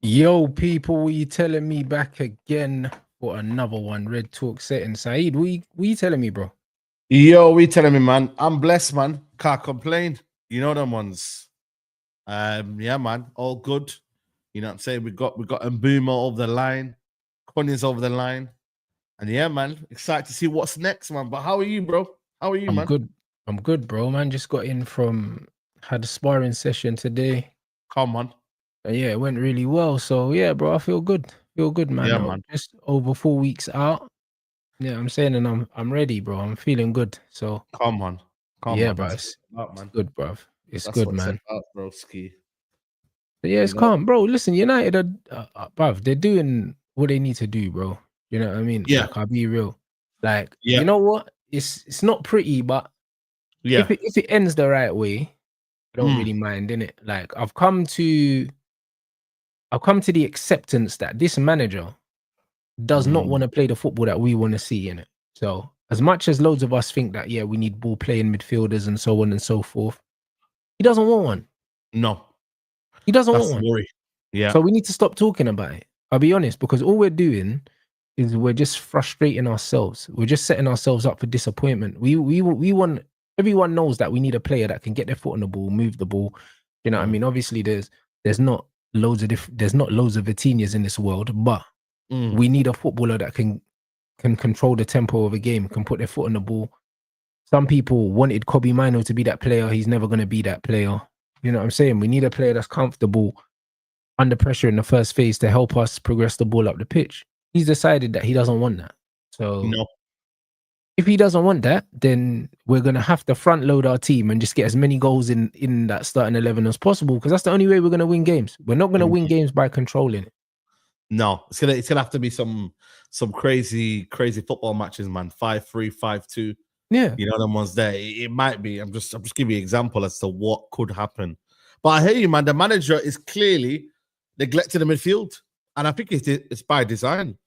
Yo, people, what you telling me back again for another one? Red Talk setting. Saeed, what you telling me, bro? Yo, we telling me, man. I'm blessed, man. Can't complain. You know them ones. Yeah, man. All good. You know what I'm saying? We got Mbuma over the line, Cunya's over the line. And yeah, man, excited to see what's next, man. But how are you, bro? How are you, I'm man? good. I'm good, bro. Man, just got in from had a sparring session today. Come on. And yeah, it went really well. So yeah, bro, I feel good. Feel good, man. Yeah, man. Just over 4 weeks out. Yeah, I'm saying, and I'm ready, bro. I'm feeling good. So Come on. Come yeah, on. bro, That's it's, what it's about, it's man. good, bro. It's That's good, what it's man. about, bro. Ski. But yeah, it's You know? calm, bro. Listen, United bruv, they're doing what they need to do, bro. You know what I mean? Yeah. Like, I'll be real. Like, Yeah. you know what? It's not pretty, but Yeah. if it ends the right way, I don't Mm. really mind, innit? Like, I've come to the acceptance that this manager does not want to play the football that we want to see in it. So, as much as loads of us think that, yeah, we need ball playing midfielders and so on and so forth, he doesn't want one. No. He doesn't want That's the one. worry. Yeah. So we need to stop talking about it. I'll be honest, because all we're doing is we're just frustrating ourselves. We're just setting ourselves up for disappointment. We want everyone knows that we need a player that can get their foot on the ball, move the ball. You know what I mean? Obviously, there's not loads of there's not loads of Vitinhas in this world, but we need a footballer that can control the tempo of a game, can put their foot on the ball. Some people wanted Kobe Mino to be that player. He's never going to be that player. You know what I'm saying? We need a player that's comfortable under pressure in the first phase to help us progress the ball up the pitch. He's decided that he doesn't want that. So No. if he doesn't want that, then we're gonna have to front load our team and just get as many goals in that starting 11 as possible, because that's the only way we're gonna win games. We're not gonna win games by controlling it. No, it's gonna have to be some crazy football matches, man. 5-3, 5-2. Yeah. You know them ones there. It might be. I'm just giving you an example as to what could happen. But I hear you, man. The manager is clearly neglecting the midfield, and I think it's by design.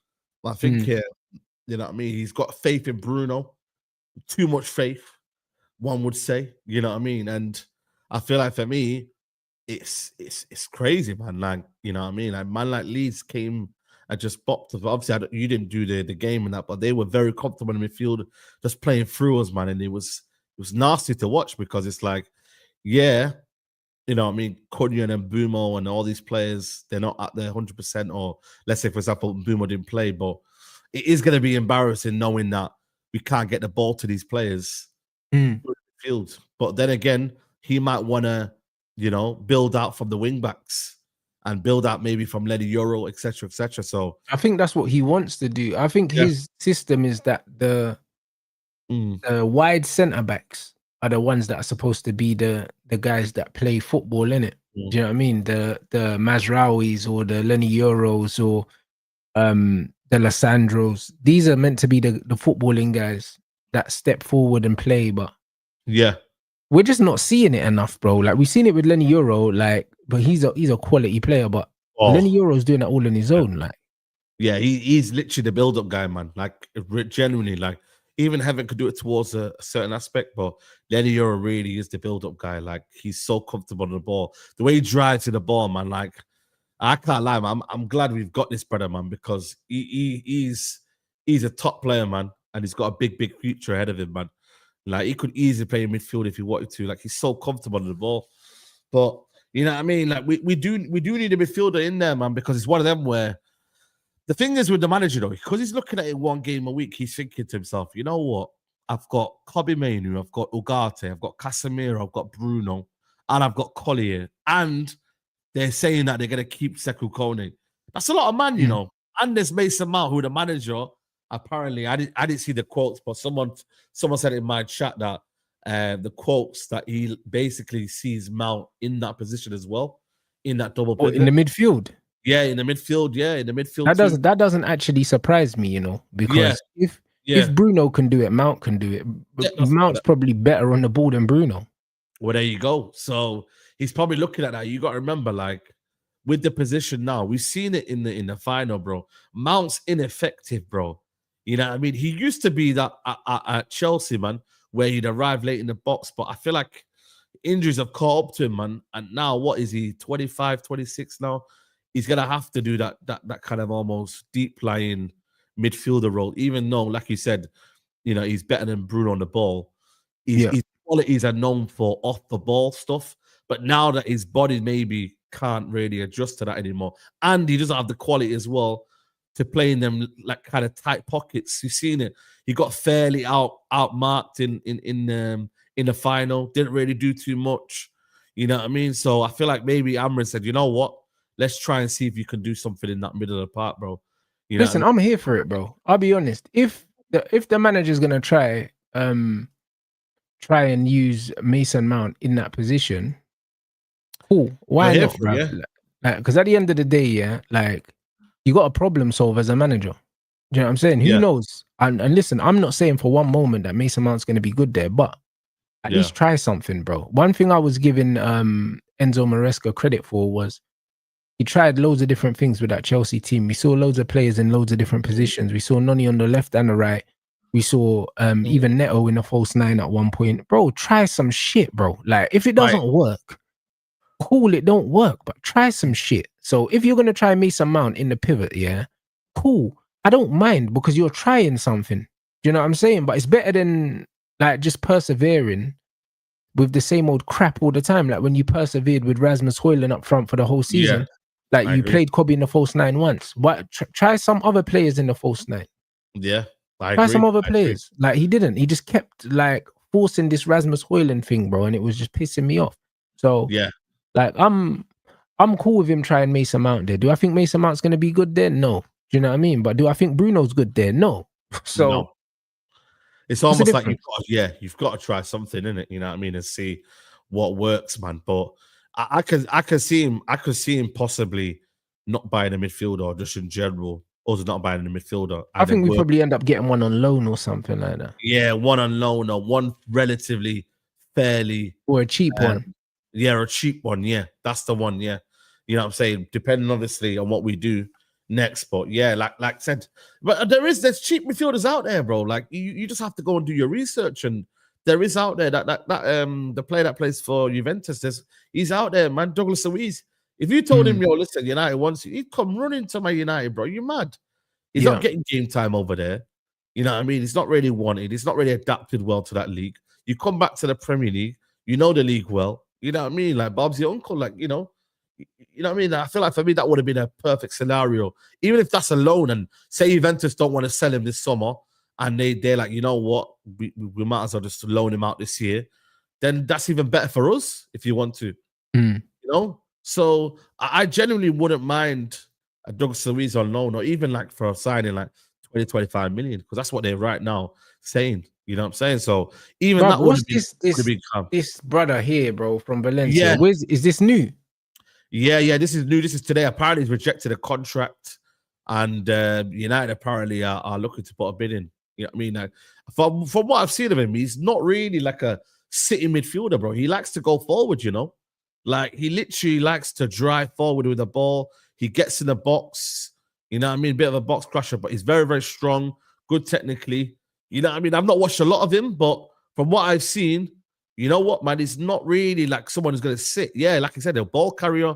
I think you know what I mean. He's got faith in Bruno, too much faith, one would say. You know what I mean. And I feel like for me, it's crazy, man. Like, you know what I mean? Like, man, like Leeds came and just bopped us. Obviously, you didn't do the game and that, but they were very comfortable in the midfield, just playing through us, man. And it was nasty to watch, because it's like, yeah, you know what I mean? Cunha and Bumo and all these players, they're not at their 100%, or let's say, for example, Bumo didn't play, but it is going to be embarrassing knowing that we can't get the ball to these players in the field. But then again, he might want to, you know, build out from the wing backs and build out maybe from Lenny Euro, etc., etc. So I think that's what he wants to do. I think his system is that the wide centre backs are the ones that are supposed to be the guys that play football in it. Do you know what I mean? The Mazraouis or the Lenny Euros or the Lissandros. These are meant to be the footballing guys that step forward and play, but yeah, we're just not seeing it enough, bro. Like, we've seen it with Lenny Euro, like, but he's a quality player, but Lenny Euro's doing that all on his own, like. Yeah, he's literally the build-up guy, man. Like, genuinely, like, even Heaven could do it towards a certain aspect, but Lenny Euro really is the build-up guy. Like, he's so comfortable on the ball. The way he drives to the ball, man, like, I can't lie, man. I'm glad we've got this brother, man, because he's a top player, man, and he's got a big future ahead of him, man. Like, he could easily play in midfield if he wanted to. Like, he's so comfortable on the ball. But you know what I mean? Like, we do need a midfielder in there, man, because it's one of them where the thing is with the manager, though, because he's looking at it one game a week, he's thinking to himself, you know what? I've got Kobe Mainu, I've got Ugarte, I've got Casemiro, I've got Bruno, and I've got Collier. And they're saying that they're going to keep Sekou Kone. That's a lot of man, you know. And there's Mason Mount, who the manager, apparently, I didn't see the quotes, but someone said in my chat that the quotes that he basically sees Mount in that position as well, in that double pivot. In the midfield? Yeah, in the midfield. Yeah, in the midfield. That doesn't actually surprise me, you know, because if Bruno can do it, Mount can do it. But Mount's probably better on the ball than Bruno. Well, there you go. So he's probably looking at that. You got to remember, like, with the position now, we've seen it in the final, bro. Mount's ineffective, bro. You know what I mean? He used to be that at Chelsea, man, where he'd arrive late in the box, but I feel like injuries have caught up to him, man. And now, what is he, 25, 26 now? he's gonna have to do that kind of almost deep lying midfielder role, even though, like you said, he's better than Bruno on the ball. His qualities are known for off the ball stuff, but now that his body maybe can't really adjust to that anymore, and he doesn't have the quality as well to play in them like kind of tight pockets. You've seen it. He got fairly outmarked in the final. Didn't really do too much. You know what I mean? So I feel like maybe Amra said, you know what? Let's try and see if you can do something in that middle of the park, bro. Listen, I'm here for it, bro. I'll be honest. If the manager's gonna try and use Mason Mount in that position, cool. Why not, bro? Yeah. Because at the end of the day, yeah, like you got a problem solve as a manager. Do you know what I'm saying? Who knows? And listen, I'm not saying for one moment that Mason Mount's gonna be good there, but at least try something, bro. One thing I was giving Enzo Maresca credit for was he tried loads of different things with that Chelsea team. We saw loads of players in loads of different positions. We saw Noni on the left and the right. We saw even Neto in a false 9 at one point. Bro, try some shit, bro. Like, if it doesn't work, cool, it don't work, but try some shit. So if you're going to try Mason Mount in the pivot, yeah, cool. I don't mind because you're trying something. Do you know what I'm saying? But it's better than like just persevering with the same old crap all the time. Like when you persevered with Rasmus Højlund up front for the whole season. Yeah. Like you played Kobe in the false 9 once. But try some other players in the false 9. Yeah, try some other players. Like he didn't. He just kept like forcing this Rasmus Højlund thing, bro, and it was just pissing me off. So yeah, like I'm cool with him trying Mason Mount there. Do I think Mason Mount's gonna be good there? No. Do you know what I mean? But do I think Bruno's good there? No. So no. It's almost like you've got to try something in it. You know what I mean, and see what works, man. But I can see him possibly not buying a midfielder or just in general, also not buying a midfielder. I think we probably end up getting one on loan or something like that. Yeah, one on loan or one relatively fairly or a cheap one. Yeah, a cheap one. Yeah, that's the one. Yeah, you know what I'm saying. Depending obviously on what we do next, but yeah, like I said, but there's cheap midfielders out there, bro. Like you just have to go and do your research, and there is out there that the player that plays for Juventus, he's out there, man. Douglas Luiz. If you told him, yo, listen, United wants you, he'd come running to my United, bro. You mad? He's not getting game time over there. You know what I mean? He's not really wanted. He's not really adapted well to that league. You come back to the Premier League, you know the league well. You know what I mean? Like Bob's your uncle, like you know what I mean? I feel like for me that would have been a perfect scenario. Even if that's a loan, and say Juventus don't want to sell him this summer, and they're like, you know what, we might as well just loan him out this year, then that's even better for us if you want to. You know? So I genuinely wouldn't mind a Douglas Luiz on loan, or even like for signing like 20-25 million, because that's what they're right now saying. You know what I'm saying? So even bro, that would be this brother here, bro, from Valencia. Yeah. Is this new? Yeah, this is new. This is today. Apparently, he's rejected a contract, and United apparently are looking to put a bid in. You know what I mean? Like, from what I've seen of him, he's not really like a sitting midfielder, bro. He likes to go forward, you know? Like, he literally likes to drive forward with the ball. He gets in the box, you know what I mean? Bit of a box crusher, but he's very, very strong, good technically. You know what I mean? I've not watched a lot of him, but from what I've seen, you know what, man? He's not really like someone who's going to sit. Yeah, like I said, a ball carrier.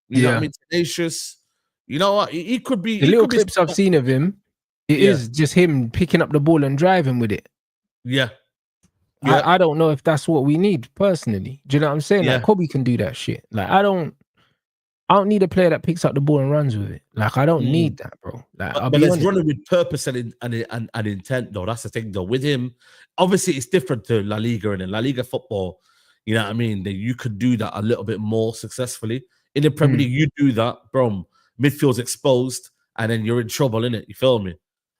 You know what I mean? Tenacious. You know what? He could be. The little clips I've seen of him, it is just him picking up the ball and driving with it. Yeah. I don't know if that's what we need personally. Do you know what I'm saying? Like Kobe can do that shit. Like I don't need a player that picks up the ball and runs with it. Like I don't need that, bro. Like but it's running with purpose and intent, though. That's the thing, though. With him, obviously, it's different to La Liga, and in La Liga football, you know what I mean. That you could do that a little bit more successfully. In the Premier League, you do that, bro. Midfield's exposed, and then you're in trouble, innit? You feel me?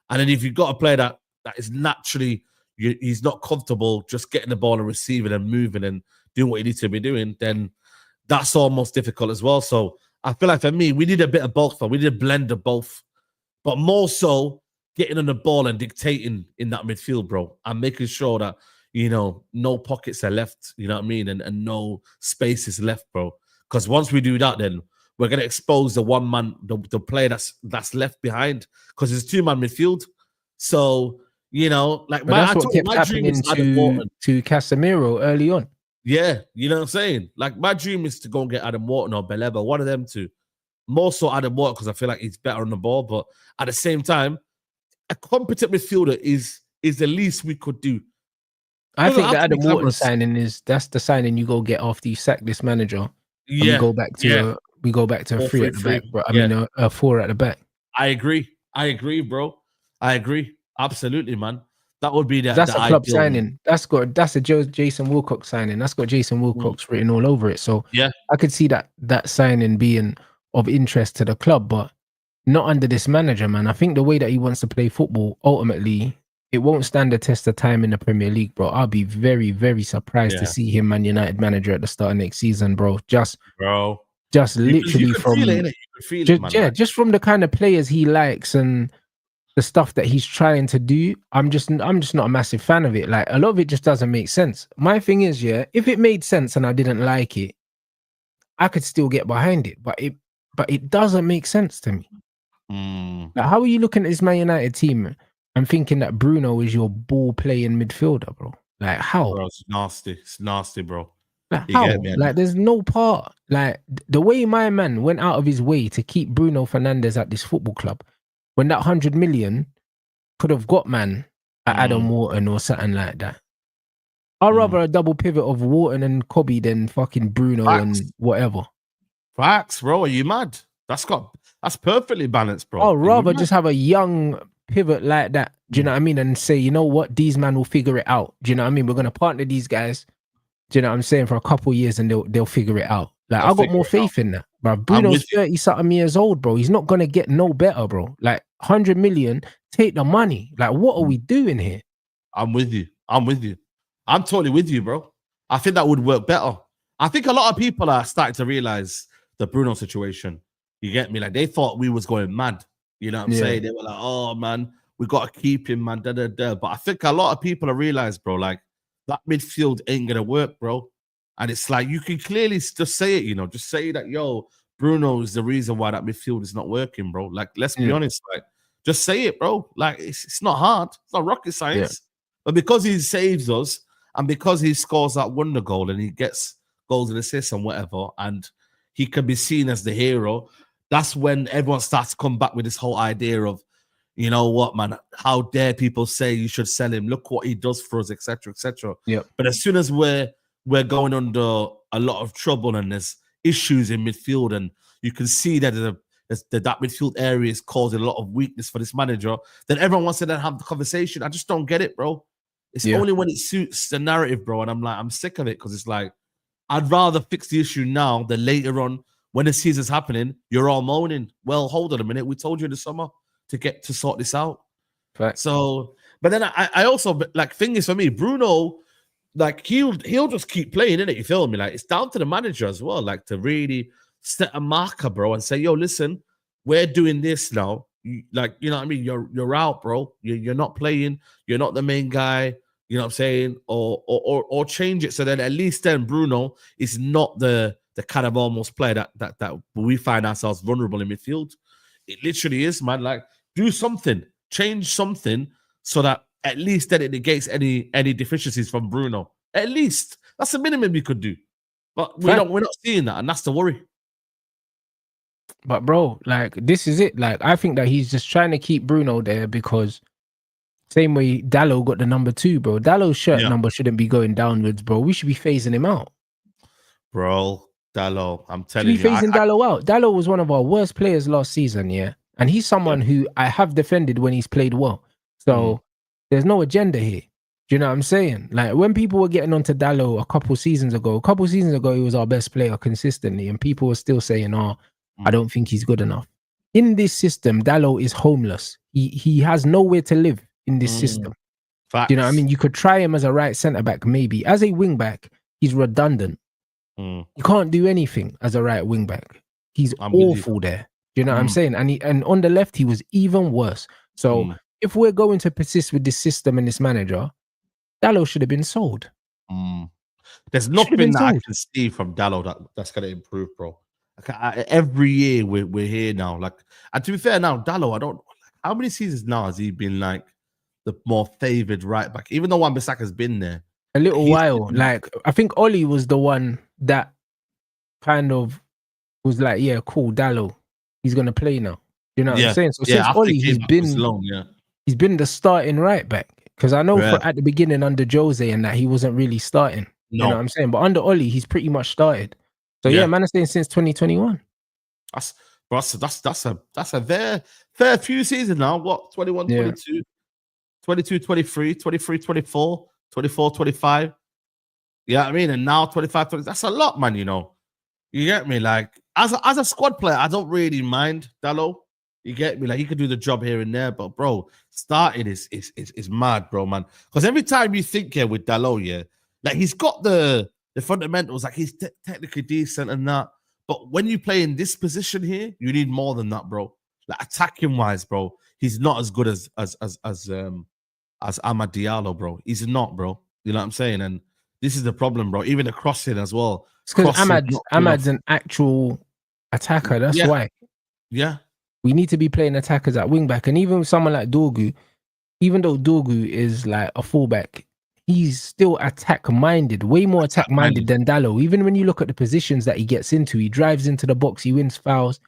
And then if you've got a player that is naturally, he's not comfortable just getting the ball and receiving and moving and doing what he needs to be doing, then that's almost difficult as well. So I feel like for me, we need a bit of both. We need a blend of both, but more so getting on the ball and dictating in that midfield, bro, and making sure that, you know, no pockets are left, you know what I mean, and no space is left, bro. Because once we do that, then we're going to expose the one man, the player that's left behind, because it's 2-man midfield. So, you know, like that's what kept happening to Casemiro early on. Yeah, you know what I'm saying? Like, my dream is to go and get Adam Wharton or Beleba, one of them two. More so Adam Water because I feel like he's better on the ball. But at the same time, a competent midfielder is the least we could do. I Doesn't think the have to be Adam Wharton glamorous. signing that's the signing you go get after you sack this manager, and we go back to a 3 at the back, 4-3-3. bro. I mean a 4 at the back. I agree, bro. I agree. Absolutely, man. That would be the That's a club ideal, signing. man. That's a Jason Wilcoxs signing. That's got Jason Wilcoxs written all over it. So Yeah, I could see that signing being of interest to the club, but not under this manager, man. I think the way that he wants to play football, ultimately, it won't stand the test of time in the Premier League, bro. I'll be very, very surprised to see him Man United manager at the start of next season, bro. Just literally you from feel it, innit? You can feel it, man. just from the kind of players he likes and the stuff that he's trying to do. I'm just not a massive fan of it. Like, a lot of it just doesn't make sense. My thing is, if it made sense and I didn't like it, I could still get behind it. But it doesn't make sense to me. Like, how are you looking at this Man United team and thinking that Bruno is your ball playing midfielder, bro? Like, how? Bro, it's nasty. It's nasty, bro. Like, how? Like, there's no part. Like, the way my man went out of his way to keep Bruno Fernandes at this football club, when that 100 million could have got man at Adam Wharton or something like that. I'd rather a double pivot of Wharton and Kobe than fucking Bruno and whatever. Facts, bro. Are you mad? That's perfectly balanced, bro. I'd rather just have a young pivot like that. Do you know what I mean? And say, you know what? These man will figure it out. Do you know what I mean? We're gonna partner these guys. Do you know what I'm saying? For a couple of years, and they'll figure it out. Like, I got more faith in that, bro. Bruno's 30-something years old, bro. He's not gonna get no better, bro. Like, 100 million, take the money. Like, what are we doing here? I'm with you. I'm totally with you, bro. I think that would work better. I think a lot of people are starting to realize the Bruno situation. You get me? Like, they thought we was going mad. You know what I'm saying? They were like, oh, man, we got to keep him, man. But I think a lot of people have realized, bro, like, that midfield ain't going to work, bro. And it's like, you can clearly just say it, just say that, yo, Bruno is the reason why that midfield is not working, bro. Like, let's be honest, like, just say it, bro. Like, it's not hard. It's not rocket science. But because he saves us and because he scores that wonder goal and he gets goals and assists and whatever, and he can be seen as the hero, that's when everyone starts to come back with this whole idea of, you know what, man, how dare people say you should sell him? Look what he does for us, etc., etc. But as soon as we're going under a lot of trouble and there's issues in midfield and you can see that that midfield area is causing a lot of weakness for this manager, then everyone wants to then have the conversation. I just don't get it, bro. It's only when it suits the narrative, bro. And I'm sick of it because it's like, I'd rather fix the issue now than later on when the season's happening. You're all moaning. Well, hold on a minute. We told you in the summer to sort this out. Right. So, but then I also, like, thing is for me, Bruno, like, he'll just keep playing, innit? You feel me? Like, it's down to the manager as well, like, to really set a marker, bro, and say, yo, listen, we're doing this now. Like, you know what I mean? You're out, bro. You're not playing. You're not the main guy. You know what I'm saying? Or change it so that at least then Bruno is not the kind of almost player that we find ourselves vulnerable in midfield. It literally is, man. Like, do something, change something so that at least then it negates any deficiencies from Bruno. At least that's the minimum we could do. But we're not seeing that, and that's the worry. But bro, like, this is it. Like, I think that he's just trying to keep Bruno there because same way Dalow got the number 2, bro. Dallow's shirt number shouldn't be going downwards, bro. We should be phasing him out. Bro, Dalow, I'm telling you. Phasing Dalow out. Dalow was one of our worst players last season, and he's someone who I have defended when he's played well. So there's no agenda here. Do you know what I'm saying? Like, when people were getting onto Dalow a couple seasons ago, he was our best player consistently, and people were still saying, I don't think he's good enough. In this system, Dalow is homeless. He has nowhere to live in this system. Facts. Do you know what I mean? You could try him as a right centre-back, maybe. As a wing-back, he's redundant. You can't do anything as a right wing-back. He's awful there. Do you know what I'm saying? And on the left, he was even worse. So if we're going to persist with this system and this manager, Dalow should have been sold. There's nothing that I can see from Dalow that's going to improve, bro. Every year we're here now. Like, and to be fair, now Dalow, how many seasons now has he been like the more favoured right back? Even though Wan-Bissaka's been there a little while. Like, I think Ollie was the one that kind of was like, yeah, cool, Dalow. he's gonna play now. You know what I'm Yeah, saying? So yeah. since After Oli, he came back from Ceylon, yeah. he's been the starting right back. Because I know Yeah. for at the beginning under Jose and that he wasn't really starting. You know what No, I'm saying? But under Oli, he's pretty much started. So yeah, yeah. man, I'm saying since 2021. That's bro, that's a fair few seasons now. What 21, Yeah. 22, 22, 23, 23, 24, 24, 25. Yeah, I mean, and now 25, 20. That's a lot, man. You know, you get me? Like as a squad player, I don't really mind Dalow. You get me? Like he could do the job here and there, but bro, starting is mad, bro, man. Because every time you think here with Dalow, yeah, like he's got the fundamentals, like he's technically decent and that. But when you play in this position here, you need more than that, bro. Like attacking wise, bro, he's not as good as Amad Diallo, bro. He's not, bro. You know what I'm saying? And this is the problem, bro. Even the crossing as well. It's because Crossing, Ahmad's an actual attacker. That's why. Yeah. We need to be playing attackers at wing back. And even with someone like Dorgu, even though Dorgu is like a fullback, he's still attack minded, way more attack minded than Dalow. Even when you look at the positions that he gets into, he drives into the box, he wins fouls,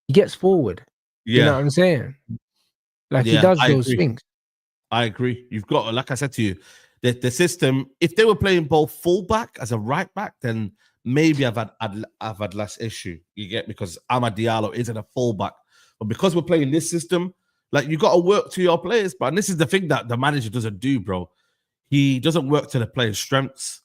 he gets forward. Yeah. You know what I'm saying? Like he does those things. I agree. You've got, like I said to you, the system, if they were playing both fullback as a right back, then maybe I've had less issue. You get, because Amad Diallo isn't a fullback. But because we're playing this system, like you got to work to your players. But this is the thing that the manager doesn't do, bro. He doesn't work to the players' strengths.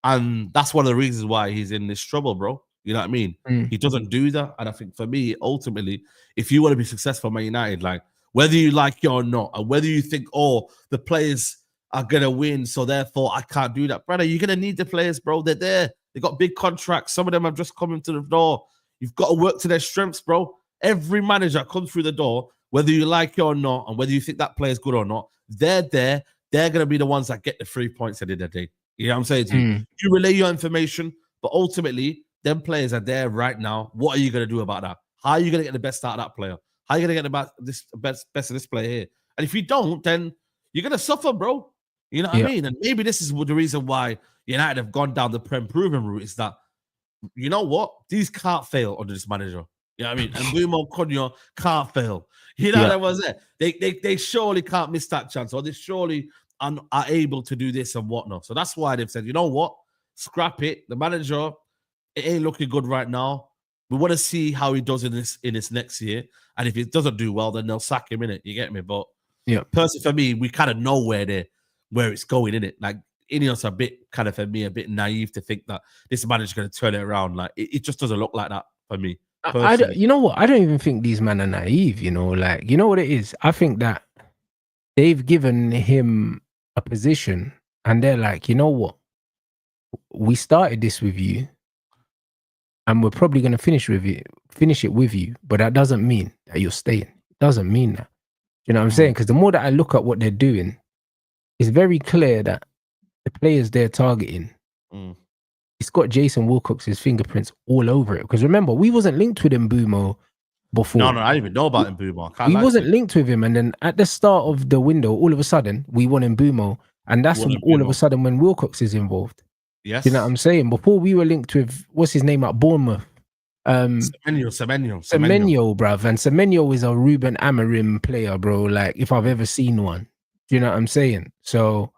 And that's one of the reasons why he's in this trouble, bro. You know what I mean? He doesn't do that. And I think for me, ultimately, if you want to be successful at Man United, like whether you like it or not, and whether you think, oh, the players are going to win, so therefore I can't do that. Brother, you're going to need the players, bro. They're there. They got big contracts. Some of them have just come into the door. You've got to work to their strengths, bro. Every manager that comes through the door, whether you like it or not, and whether you think that player's good or not, they're there. They're going to be the ones that get the 3 points at the end of the day. You know what I'm saying to you? You relay your information, but ultimately, them players are there right now. What are you going to do about that? How are you going to get the best out of that player? How are you going to get the best of this player here? And if you don't, then you're going to suffer, bro. You know what I mean? And maybe this is the reason why United have gone down the Prem proven route, is that, you know what? These can't fail under this manager. You know what I mean? And Bruno Cunha can't fail. You know what was there? They surely can't miss that chance, or they surely are able to do this and whatnot. So that's why they've said, you know what? Scrap it. The manager, it ain't looking good right now. We want to see how he does in this next year. And if he doesn't do well, then they'll sack him in it. You get me? But personally, for me, we kind of know where it's going in it. Like Ineos are a bit kind of, for me, a bit naive to think that this manager's going to turn it around. Like it just doesn't look like that for me. You know what? I don't even think these men are naive. You know, like, you know what it is? I think that they've given him a position, and they're like, you know what? We started this with you, and we're probably going to finish it with you. But that doesn't mean that you're staying. It doesn't mean that. You know what I'm saying? Because the more that I look at what they're doing, it's very clear that the players they're targeting, it's got Jason Wilcox's fingerprints all over it. Because remember, we wasn't linked with Mbumo before. No, I didn't even know about Mbumo. We wasn't linked with him. And then at the start of the window, all of a sudden, we want Mbumo. And that's all of a sudden when Wilcox is involved. Yes. You know what I'm saying? Before we were linked with, what's his name at Bournemouth? Semenyo, bruv. And Semenyo is a Ruben Amorim player, bro. Like, if I've ever seen one. Do you know what I'm saying? So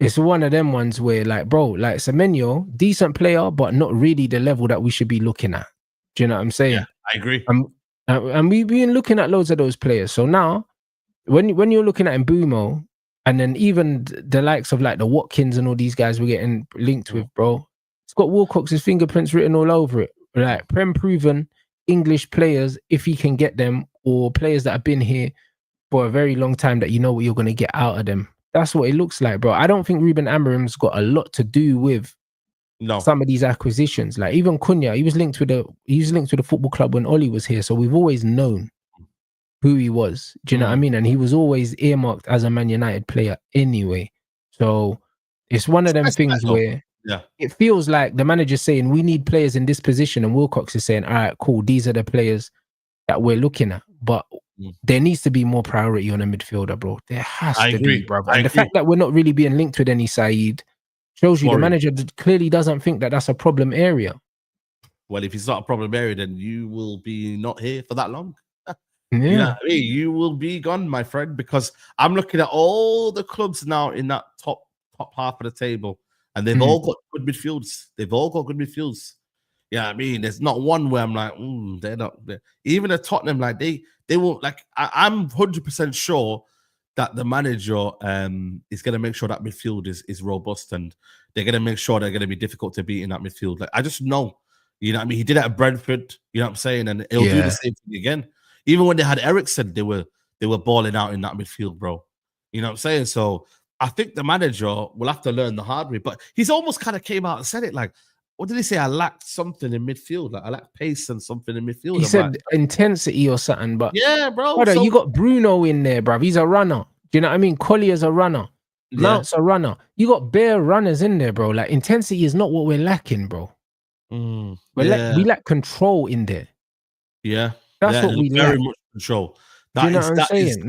it's one of them ones where, like, bro, like Semenyo, decent player, but not really the level that we should be looking at. Do you know what I'm saying? Yeah, I agree. And we've been looking at loads of those players. So now, when you're looking at Mbumo, and then even the likes of like the Watkins and all these guys we're getting linked with, bro, it's got Wilcox's fingerprints written all over it. Like Prem proven English players, if he can get them, or players that have been here for a very long time that you know what you're going to get out of them. That's what it looks like, bro. I don't think Ruben Amorim's got a lot to do with some of these acquisitions. Like even Cunha, he was linked with a football club when Oli was here, so we've always known who he was. Do you know what I mean? And he was always earmarked as a Man United player anyway. So it's one of them things where it feels like the manager's saying we need players in this position, and Wilcox is saying, all right, cool, these are the players that we're looking at. But there needs to be more priority on a midfielder, bro. There has to be, bro. And the fact that we're not really being linked with any Saeed shows you the manager clearly doesn't think that that's a problem area. well, if it's not a problem area, then you will be not here for that long. Yeah. You know what I mean? You will be gone, my friend, because I'm looking at all the clubs now in that top half of the table, and they've all got good midfields. They've all got good midfields. Yeah, I mean, there's not one where I'm like, they're not. Even at Tottenham, like they won't. Like I'm 100% sure that the manager is going to make sure that midfield is robust, and they're going to make sure they're going to be difficult to beat in that midfield. Like I just know, you know what I mean? He did it at Brentford, you know what I'm saying? And he'll do the same thing again. Even when they had Eriksen, they were balling out in that midfield, bro. You know what I'm saying? So I think the manager will have to learn the hard way. But he's almost kind of came out and said it like, what did he say? I lacked something in midfield. Like I lacked pace and something in midfield. He said intensity or something. But yeah, bro. Brother, you got Bruno in there, bro. He's a runner. Do you know what I mean? Collier's a runner. Mount's a runner. You got bare runners in there, bro. Like intensity is not what we're lacking, bro. We lack control in there. Yeah. That's what we lack. Very much control. Do you know what I'm saying?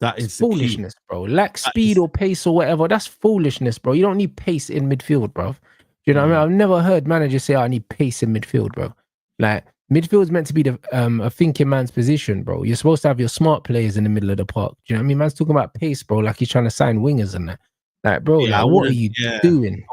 That is foolishness, bro. Lack speed or pace or whatever. That's foolishness, bro. You don't need pace in midfield, bro. Do you know what I mean? I've never heard managers say, I need pace in midfield, bro. Like, midfield's meant to be a thinking man's position, bro. You're supposed to have your smart players in the middle of the park. Do you know what I mean? Man's talking about pace, bro, like he's trying to sign wingers and that. Like, bro, what are you doing?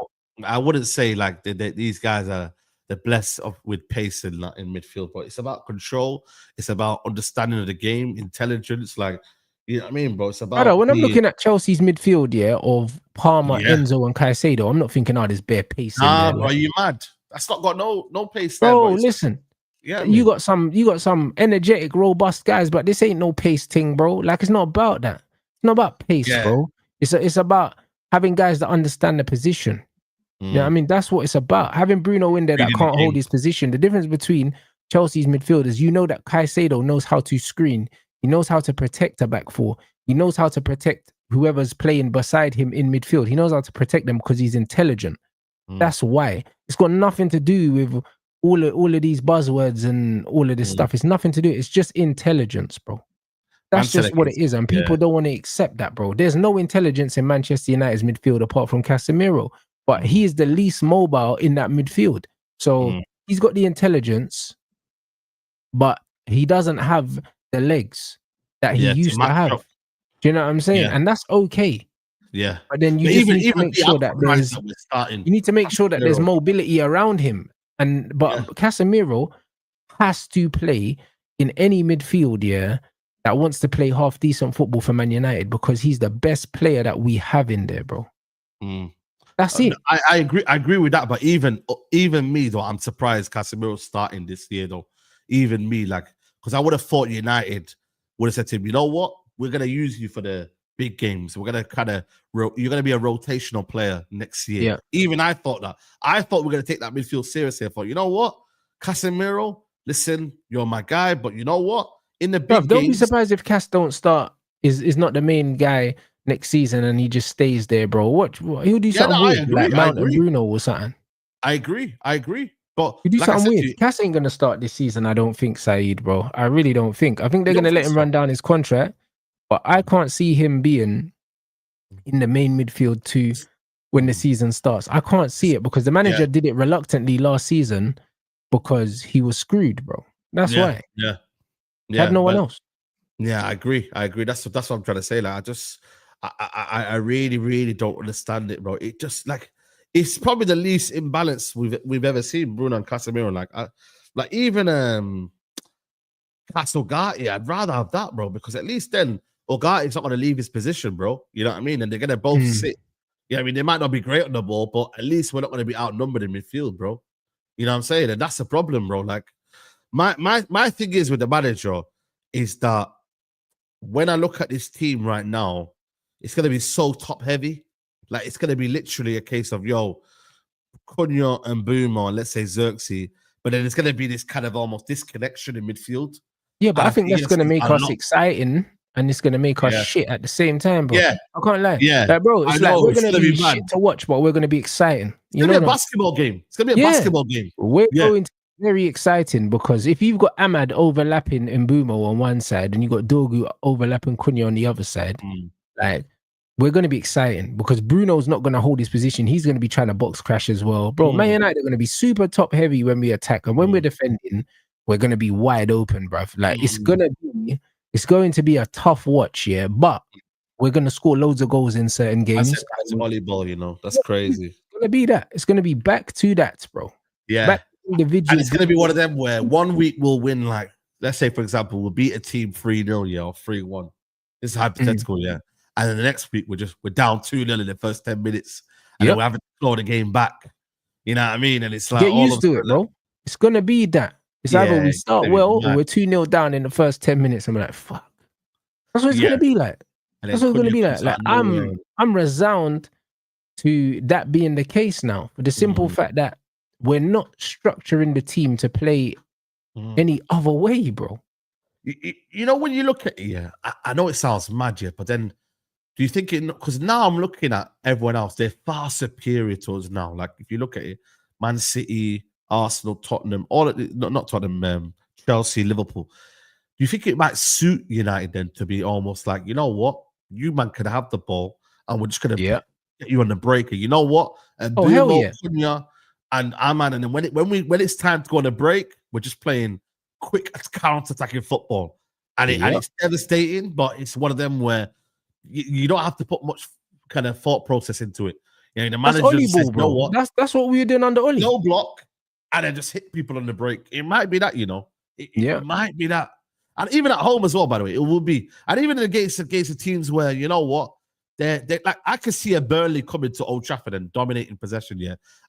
I wouldn't say like these guys are the blessed with pace in midfield, but it's about control. It's about understanding of the game, intelligence. Like, you know what I mean, bro? It's about. When I'm looking at Chelsea's midfield, of Palmer, Enzo, and Caicedo, I'm not thinking, there's bare pace in there. Bro, are you mad? That's not got no pace there. Bro, listen. Yeah, you got some energetic, robust guys, but this ain't no pace thing, bro. Like, it's not about that. It's not about pace, bro. It's about having guys that understand the position. You know what I mean? That's what it's about. Having Bruno in there that can't hold his position. The difference between Chelsea's midfielders, that Caicedo knows how to screen. He knows how to protect a back four. He knows how to protect whoever's playing beside him in midfield. He knows how to protect them because he's intelligent. That's why. It's got nothing to do with all of these buzzwords and all of this stuff. It's nothing to do. It's just intelligence, bro. That's just what it is. And people don't want to accept that, bro. There's no intelligence in Manchester United's midfield apart from Casemiro. But he is the least mobile in that midfield. So he's got the intelligence, but he doesn't have the legs that he used to have. Do you know what I'm saying? And that's okay. Yeah. But then you just need to make sure that there's mobility around him. But Casemiro has to play in any midfield, that wants to play half decent football for Man United because he's the best player that we have in there, bro. That's it. I agree with that. But even me though, I'm surprised Casemiro's starting this year though. Even me, like, because I would have thought United would have said to him, you know what, we're gonna use you for the big games. We're gonna you're gonna be a rotational player next year. Yeah. Even I thought that. I thought we're gonna take that midfield seriously. I thought, you know what, Casemiro, listen, you're my guy, but you know what, in the big games, don't be surprised if Cas don't start. Is not the main guy next season and he just stays there, bro. What he'll do something weird, like Mount and Bruno or something. I agree. But you do something weird. Cass ain't gonna start this season, I don't think, Saeed, bro. I really don't think. I think they're gonna let him run down his contract, but I can't see him being in the main midfield too when the season starts. I can't see it because the manager did it reluctantly last season because he was screwed, bro. That's why. Yeah. Had no one else. Yeah, I agree. That's what I'm trying to say. Like, I really, really don't understand it, bro. It just it's probably the least imbalance we've ever seen, Bruno and Casemiro. Like even Ugarte, I'd rather have that, bro, because at least then Ugarte's not going to leave his position, bro. You know what I mean? And they're going to both sit. Yeah, I mean, they might not be great on the ball, but at least we're not going to be outnumbered in midfield, bro. You know what I'm saying? And that's the problem, bro. Like my thing is with the manager is that when I look at this team right now, it's going to be so top heavy. Like, it's going to be literally a case of, Cunha and Boomer, and let's say Xerxes, but then it's going to be this kind of almost disconnection in midfield. Yeah, but I think that's going to make us exciting and it's going to make us shit at the same time, bro. Yeah. I can't lie. Yeah. Like, bro, it's like we're going to be shit to watch, but we're going to be exciting. It's going to be a basketball game. It's going to be a basketball game. We're going to be very exciting because if you've got Ahmad overlapping Mbumo on one side and you've got Dogu overlapping Cunha on the other side, like, we're going to be exciting because Bruno's not going to hold his position. He's going to be trying to box crash as well. Bro, Man United are going to be super top heavy when we attack. And when we're defending, we're going to be wide open, bruv. Like, it's going to be a tough watch, yeah. But we're going to score loads of goals in certain games. That's volleyball, you know. That's crazy. It's going to be that. It's going to be back to that, bro. Yeah. Back to individual. And it's going to be one of them where 1 week we'll win, like, let's say, for example, we'll beat a team 3-0, yeah, or 3-1. This is hypothetical, yeah. And then the next week we're down 2-0 in the first 10 minutes, and then we're having to claw the game back. You know what I mean? And it's like get used to it, bro. It's gonna be that. It's either we start well or we're 2-0 down in the first 10 minutes. And we're like, fuck. That's what it's gonna be like. That's what it's gonna be like. Like I'm resigned to that being the case now, for the simple fact that we're not structuring the team to play any other way, bro. You know, when you look at it, I know it sounds mad, but then do you think because now I'm looking at everyone else, they're far superior to us now. Like, if you look at it, Man City, Arsenal, Tottenham, not Tottenham, Chelsea, Liverpool. Do you think it might suit United then to be almost like, you know what, you man could have the ball and we're just gonna get you on the breaker. You know what? And Cunha and Arman, and then when it's time to go on a break, we're just playing quick counter-attacking football. And it's devastating, but it's one of them where you don't have to put much kind of thought process into it. You know, the manager just says, bro. What? That's what we were doing under Oli. No block, and then just hit people on the break. It might be that, you know. It might be that. And even at home as well, by the way, it will be. And even against the teams where, you know what, they're like, I can see a Burnley coming to Old Trafford and dominating possession,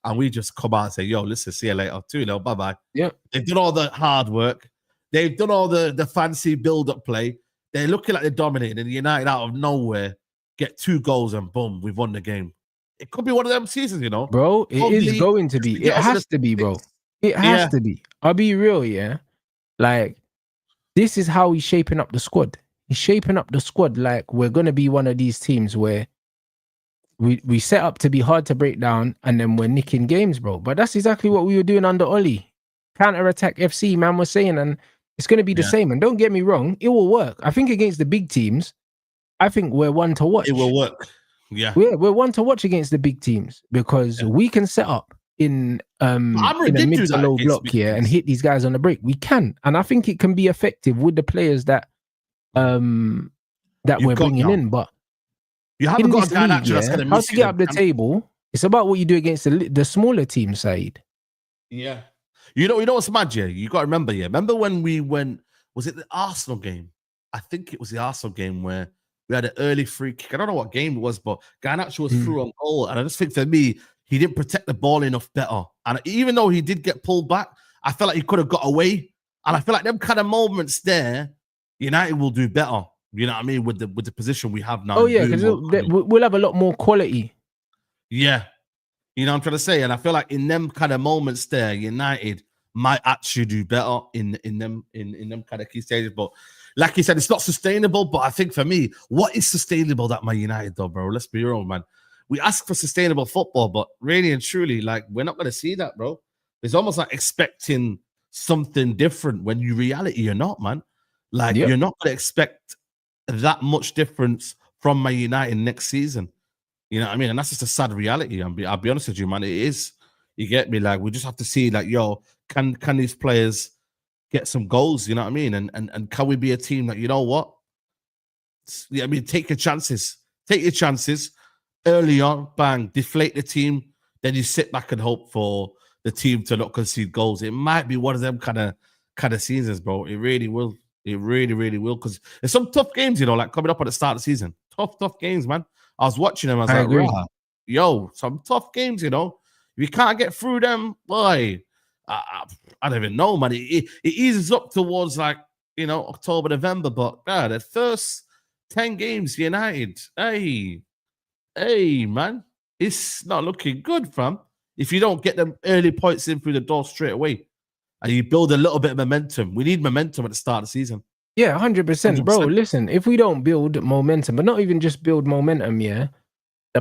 and we just come out and say, yo, listen, see you later, 2-0, bye-bye. Yeah. They've done all the hard work. They've done all the fancy build-up play. They're looking like they're dominating, and United out of nowhere get 2 goals and boom, we've won the game. It could be one of them seasons, you know. Bro, it is going to be. It has to be, bro. It has to be. I'll be real, Like, this is how he's shaping up the squad. He's shaping up the squad like we're going to be one of these teams where we set up to be hard to break down and then we're nicking games, bro. But that's exactly what we were doing under Oli. Counter-attack FC, man was saying, and it's going to be the same. And don't get me wrong, it will work. I think against the big teams, I think we're one to watch. It will work. Yeah. We're one to watch against the big teams because we can set up in a mid to low block here and hit these guys on the break. We can. And I think it can be effective with the players that we're bringing in. But you haven't got a guy that's going to how to get up the table, it's about what you do against the smaller teams, Saeed. Yeah. You know what's mad, You got to remember, Remember when we went, was it the Arsenal game? I think it was the Arsenal game where we had an early free kick. I don't know what game it was, but Garnacho was through on goal. And I just think for me, he didn't protect the ball enough better. And even though he did get pulled back, I felt like he could have got away. And I feel like them kind of moments there, United will do better. You know what I mean? With the position we have now. Oh, yeah, because we'll have a lot more quality. Yeah. You know what I'm trying to say? And I feel like in them kind of moments there, United might actually do better in them kind of key stages. But like you said, it's not sustainable. But I think for me, what is sustainable that Man United though, bro? Let's be real, man. We ask for sustainable football, but really and truly, like, we're not going to see that, bro. It's almost like expecting something different when in reality you're not, man. Like, you're not going to expect that much difference from Man United next season. You know what I mean? And that's just a sad reality. I'll be honest with you, man. It is. You get me? Like, we just have to see, like, yo, can these players get some goals? You know what I mean? And can we be a team that, you know what? I mean, take your chances. Take your chances early on. Bang, deflate the team. Then you sit back and hope for the team to not concede goals. It might be one of them kind of seasons, bro. It really will. It really, really will. Because there's some tough games, you know, like coming up at the start of the season. Tough games, man. I was watching them. I was like, yo, some tough games, you know. If you can't get through them, boy, I don't even know, man. It eases up towards, like, you know, October, November. But, the first 10 games, United, hey, man, it's not looking good, fam. If you don't get them early points in through the door straight away and you build a little bit of momentum. We need momentum at the start of the season. Yeah, 100%. Bro, listen, if we don't build momentum, but not even just build momentum, the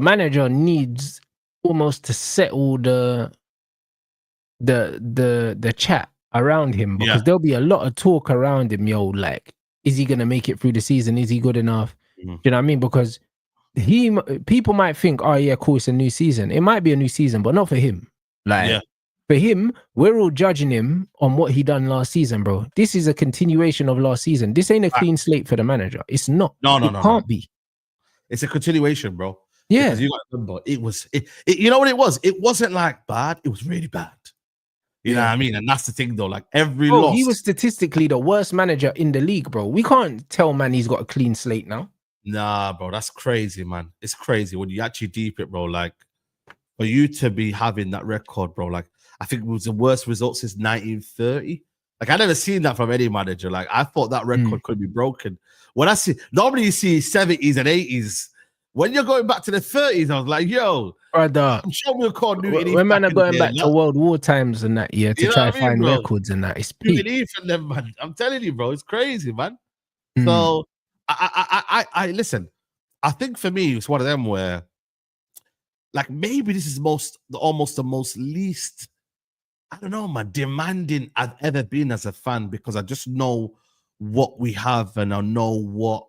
manager needs almost to settle the chat around him, because there'll be a lot of talk around him, like, is he going to make it through the season? Is he good enough? Do you know what I mean? Because people might think, oh yeah, cool, it's a new season. It might be a new season, but not for him. Like for him, we're all judging him on what he done last season, bro. This is a continuation of last season. This ain't a clean slate for the manager. It's not. No, it can't be. It's a continuation, bro. Yeah. Because you got to remember, you know what it was? It wasn't like bad. It was really bad. You know what I mean? And that's the thing, though. Like every loss. He was statistically the worst manager in the league, bro. We can't tell, man, he's got a clean slate now. Nah, bro. That's crazy, man. It's crazy when you actually deep it, bro. Like for you to be having that record, bro. Like I think it was the worst result since 1930. Like I never seen that from any manager. Like I thought that record could be broken. When I see, normally you see 70s and 80s. When you're going back to the 30s, I was like, yo, brother, I'm sure we'll call Newton. When man are going back to World War times and that, to try to find records and that, it's peak. From them, man. I'm telling you, bro, it's crazy, man. So I listen. I think for me, it's one of them where, like, maybe this is almost the most least, I don't know, man, demanding I've ever been as a fan, because I just know what we have and I know what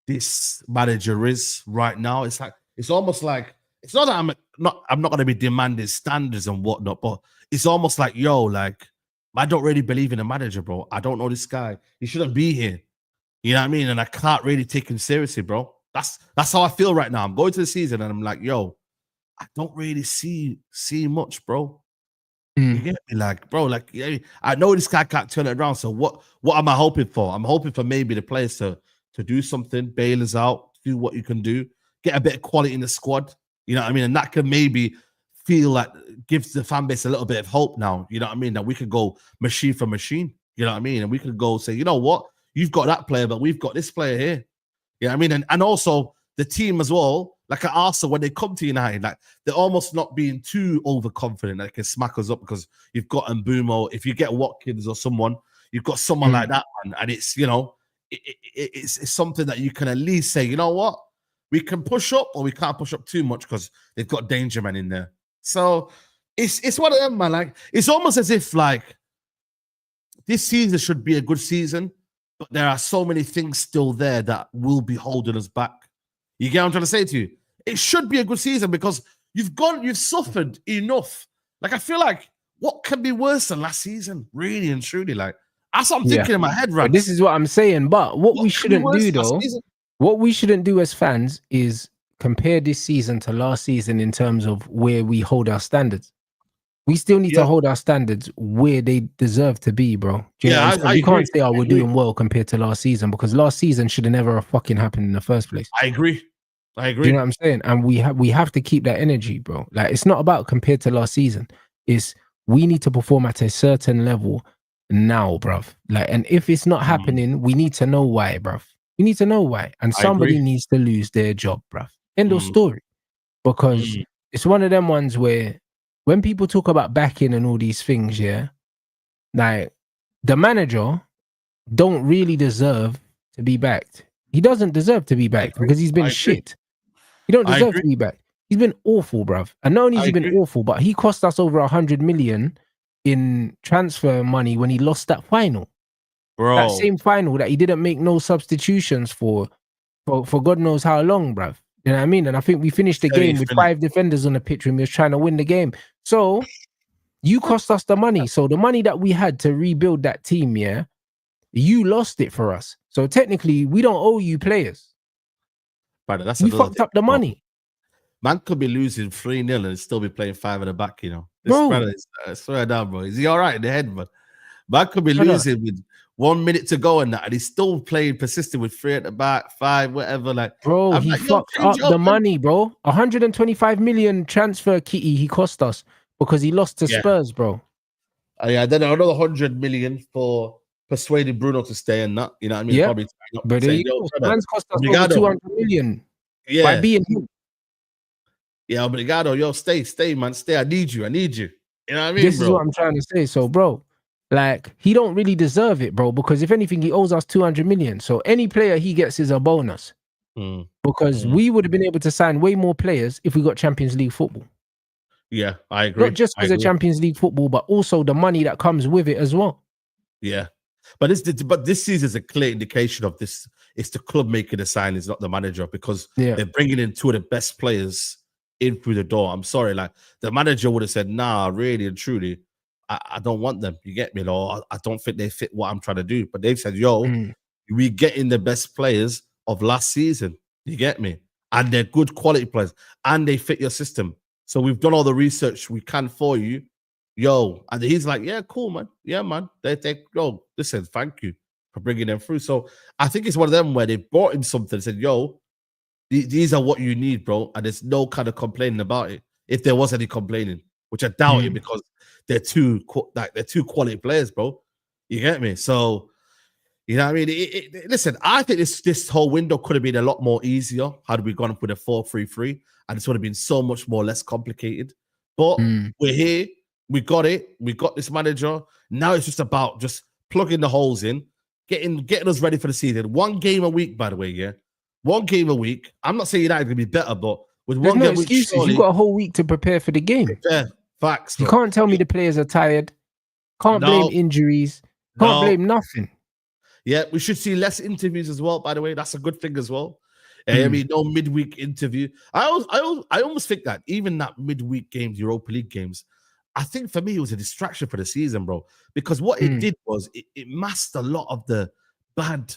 this manager is right now. It's like, it's almost like, it's not that I'm not going to be demanding standards and whatnot, but it's almost like, yo, like, I don't really believe in a manager, bro. I don't know this guy. He shouldn't be here. You know what I mean? And I can't really take him seriously, bro. That's how I feel right now. I'm going to the season and I'm like, yo, I don't really see much, bro. You get me? Like, bro, like, I know this guy can't turn it around. So what am I hoping for? I'm hoping for maybe the players to do something, bail us out, do what you can do, get a bit of quality in the squad. You know what I mean? And that can maybe feel like gives the fan base a little bit of hope now. You know what I mean? That we could go machine for machine. You know what I mean? And we could go say, you know what? You've got that player, but we've got this player here. You know what I mean? And also the team as well, like at Arsenal, when they come to United, like they're almost not being too overconfident that they can smack us up because you've got Mbumo. If you get Watkins or someone, you've got someone like that, man. And it's, you know, it's something that you can at least say, you know what? We can push up, or we can't push up too much because they've got danger man in there. So it's one of them, man. Like it's almost as if like this season should be a good season, but there are so many things still there that will be holding us back. You get what I'm trying to say to you? It should be a good season because you've suffered enough. Like I feel like what can be worse than last season? Really and truly, like that's what I'm thinking in my head, right? This is what I'm saying. But what we shouldn't do though, what we shouldn't do as fans is compare this season to last season in terms of where we hold our standards. We still need to hold our standards where they deserve to be, bro. Do you know what I'm saying? You can't say, oh, we're doing well compared to last season, because last season should have never fucking happened in the first place. I agree. Do you know what I'm saying? And we have to keep that energy, bro. Like it's not about compared to last season. It's we need to perform at a certain level now, bruv. Like, and if it's not happening, we need to know why, bruv. We need to know why. And somebody needs to lose their job, bruv. End of story. Because it's one of them ones where when people talk about backing and all these things, like the manager don't really deserve to be backed. He doesn't deserve to be backed because he's been shit. He don't deserve to be backed. He's been awful, bruv. And not only has he been awful, but he cost us over 100 million in transfer money when he lost that final. Bro. That same final that he didn't make no substitutions for God knows how long, bruv. You know what I mean? And I think we finished the game with 5 defenders on the pitch when we was trying to win the game. So you cost us the money. So the money that we had to rebuild that team, you lost it for us. So technically, we don't owe you players. But that's we fucked up the money. Man could be losing 3-0 and still be playing 5 at the back, you know. Bro, I swear down, bro. Is he all right in the head, man? Man could be losing with 1 minute to go and that, and he's still playing persistent with 3 at the back, 5, whatever. Like, bro, he fucked up the money, bro. 125 million transfer kitty he cost us because he lost to Spurs, bro. Then another 100 million for persuading Bruno to stay and that. You know what I mean? Probably but man's cost us over 200 million by being him. Yeah, obrigado, yo, stay, man, stay. I need you. You know what I mean? This is what I'm trying to say. So, bro, like he don't really deserve it, bro, because if anything, he owes us 200 million. So any player he gets is a bonus. Because we would have been able to sign way more players if we got Champions League football. Yeah, I agree. Not just because of Champions League football, but also the money that comes with it as well. Yeah. But this season is a clear indication of this. it's the club making the signings, not the manager, because Yeah. they're bringing in two of the best players in through the door. I'm sorry, like the manager would have said, nah, really and truly, I don't want them. You get me? Or I don't think they fit what I'm trying to do. But they've said, yo, we getting the best players of last season. You get me? And they're good quality players and they fit your system. So we've done all the research we can for you. Yo, and he's like, yeah, cool, man. Yeah, man. They yo, listen, thank you for bringing them through. So I think it's one of them where they brought him something and said, yo, these are what you need, bro. And there's no kind of complaining about it. If there was any complaining, which I doubt it, because they're two quality players, bro. You get me? So, you know what I mean? Listen, I think this whole window could have been a lot more easier had we gone up with a 4-3-3, and it would have been so much more less complicated. But we're here. We got it. We got this manager. Now it's just about just plugging the holes in, getting us ready for the season. 1 game a week, by the way, yeah? 1 game a week. I'm not saying United can be better, but with There's 1 no game a week, excuses. surely, You got a whole week to prepare for the game. yeah, facts. You Bro. can't tell me the players are tired. Can't blame injuries. Can't blame nothing. Yeah, we should see less interviews as well, by the way. That's a good thing as well. I mean, no midweek interview. I almost think that even that midweek games, Europa League games, I think for me it was a distraction for the season, bro. Because what it did was it masked a lot of the bad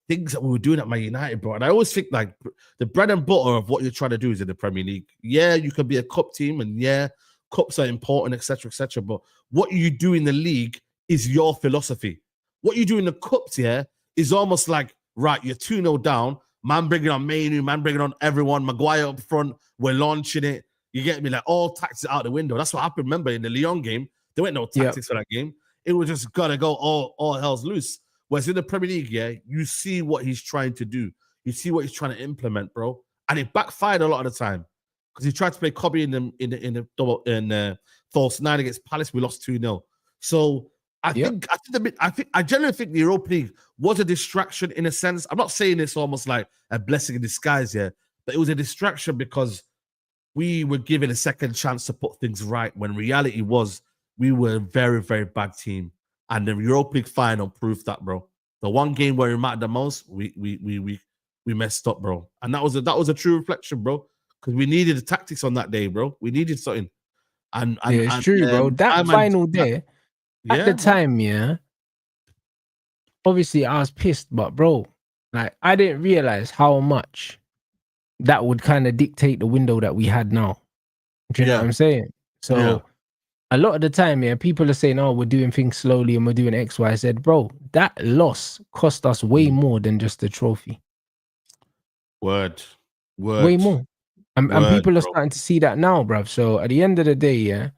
things that we were doing at Man United, bro. And I always think like the bread and butter of what you're trying to do is in the Premier League. Yeah, you can be a cup team, and yeah, cups are important, etc., etc. But what you do in the league is your philosophy. What you do in the cups, yeah, is almost like, right, you're 2-0 down, man bringing on Mainu, man bringing on everyone, Maguire up front, we're launching it. You get me? Like all tactics out the window. That's what happened. Remember in the Lyon game, there weren't no tactics for that game. It was just gotta go all hell's loose. Whereas in the Premier League, yeah, you see what he's trying to do. You see what he's trying to implement, bro. And it backfired a lot of the time. Because he tried to play Kobe in the false 9 against Palace, we lost 2-0. So I generally think the Europa League was a distraction in a sense. I'm not saying it's almost like a blessing in disguise here, but it was a distraction because we were given a second chance to put things right when reality was we were a very, very bad team. And the Europa League final proved that, bro. The 1 game where we mattered the most, we messed up, bro. And that was a true reflection, bro. Because we needed the tactics on that day, bro. We needed something. And it's true, bro. That final day, at the time, yeah. Obviously, I was pissed, but bro, like I didn't realize how much that would kind of dictate the window that we had now. Do you know what I'm saying? So a lot of the time, yeah, people are saying, "Oh, we're doing things slowly and we're doing X, Y, Z." Bro, that loss cost us way more than just the trophy. Word. Way more. And people are starting to see that now, bruv. So at the end of the day, yeah,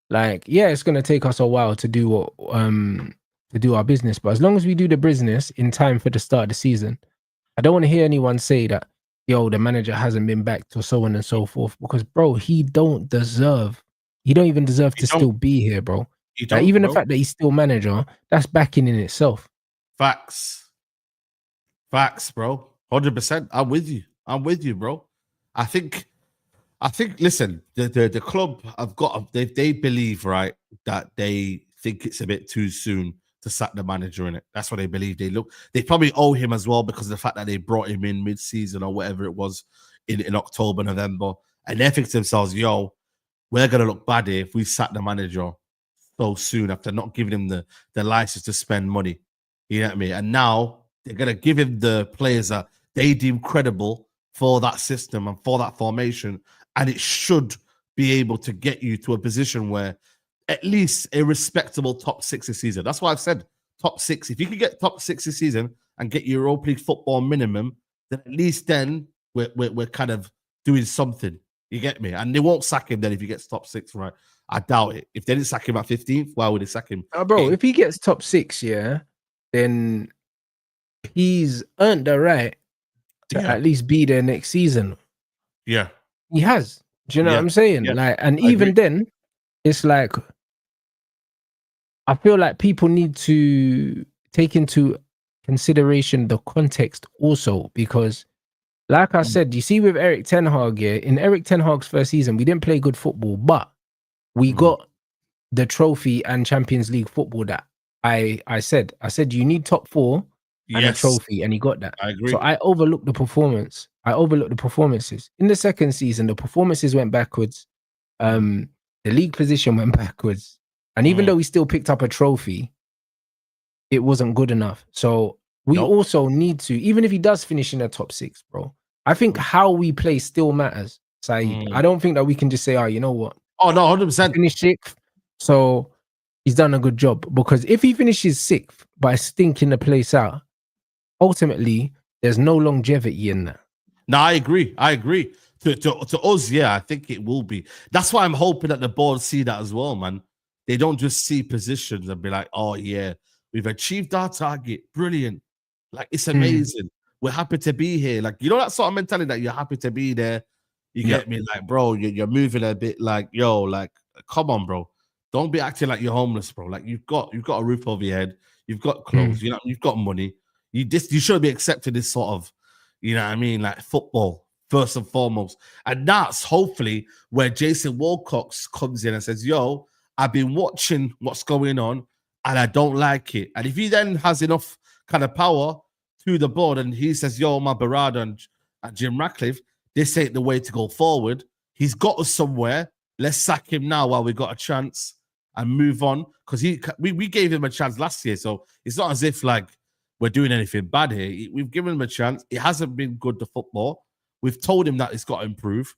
like, yeah, it's gonna take us a while to do what to do our business. But as long as we do the business in time for the start of the season, I don't want to hear anyone say that, yo, the manager hasn't been backed or so on and so forth. Because bro, he don't even deserve to still be here, bro. Like, even the fact that he's still manager, that's backing in itself. Facts, bro. 100%. I'm with you, bro. I think. Listen, the club have got. They believe, right, that they think it's a bit too soon to sack the manager in it. That's what they believe. They probably owe him as well because of the fact that they brought him in mid-season or whatever it was in October, November, and they think to themselves, yo, we're gonna look bad here if we sack the manager so soon after not giving him the license to spend money. You know what I mean? And now they're gonna give him the players that they deem credible for that system and for that formation, and it should be able to get you to a position where at least a respectable top 6 this season. That's why I've said top 6. If you could get top 6 this season and get your Europa League football minimum, then at least then we're kind of doing something. You get me? And they won't sack him then if he gets top 6, right? I doubt it. If they didn't sack him at 15th, why would they sack him? Bro, if he gets top 6, yeah, then he's earned the right to at least be there next season. Yeah. He has. Do you know what I'm saying? Like, and even then, it's like, I feel like people need to take into consideration the context also, because like I said, you see with Erik ten Hag, yeah, in Erik ten Hag's first season, we didn't play good football, but we got the trophy and Champions League football that I said you need top 4 and a Yes, trophy, and he got that. I agree. So I overlooked the performance. I overlooked the performances. In the second season, the performances went backwards. The league position went backwards. And even though we still picked up a trophy, it wasn't good enough. So we also need to, even if he does finish in the top 6, bro, I think how we play still matters, Saeed. I don't think that we can just say, oh, you know what? Oh, no, 100%. Finish 6th. So he's done a good job. Because if he finishes 6th by stinking the place out, ultimately, there's no longevity in that. No, I agree. To us, yeah, I think it will be. That's why I'm hoping that the board see that as well, man. They don't just see positions and be like, oh, yeah, we've achieved our target. Brilliant. Like, it's amazing. We're happy to be here. Like, you know, that sort of mentality that you're happy to be there. You get me? Like, bro, you're moving a bit like, yo, like, come on, bro. Don't be acting like you're homeless, bro. Like, you've got a roof over your head. You've got clothes. You know, you've got money. You shouldn't be accepting this sort of, you know what I mean, like football first and foremost. And that's hopefully where Jason Wilcoxs comes in and says, yo, I've been watching what's going on and I don't like it. And if he then has enough kind of power to the board and he says, yo, my Barada and Jim Ratcliffe, this ain't the way to go forward. He's got us somewhere. Let's sack him now while we got a chance and move on. Because we gave him a chance last year. So it's not as if like we're doing anything bad here. We've given him a chance. It hasn't been good to football. We've told him that it's got to improve.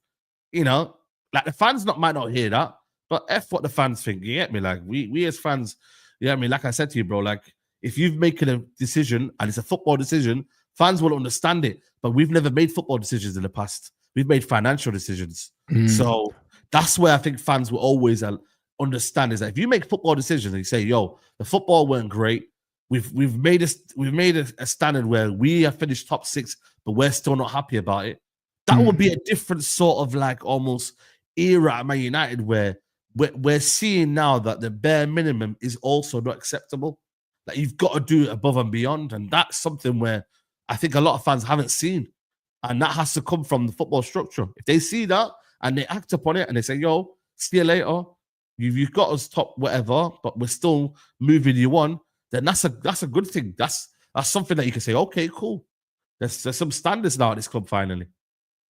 You know, like the fans might not hear that, but F what the fans think. You get me? Like we as fans, you know what I mean? Like I said to you, bro, like if you've making a decision and it's a football decision, fans will understand it. But we've never made football decisions in the past. We've made financial decisions. So that's where I think fans will always understand is that if you make football decisions and you say, yo, the football weren't great, we've made a standard where we have finished top 6, but we're still not happy about it. That would be a different sort of like almost era at Man United where we're seeing now that the bare minimum is also not acceptable. Like you've got to do it above and beyond, and that's something where I think a lot of fans haven't seen, and that has to come from the football structure. If they see that and they act upon it and they say, "Yo, see you later. You've got us top whatever, but we're still moving you on," then that's a good thing. That's something that you can say, okay, cool. There's some standards now at this club finally.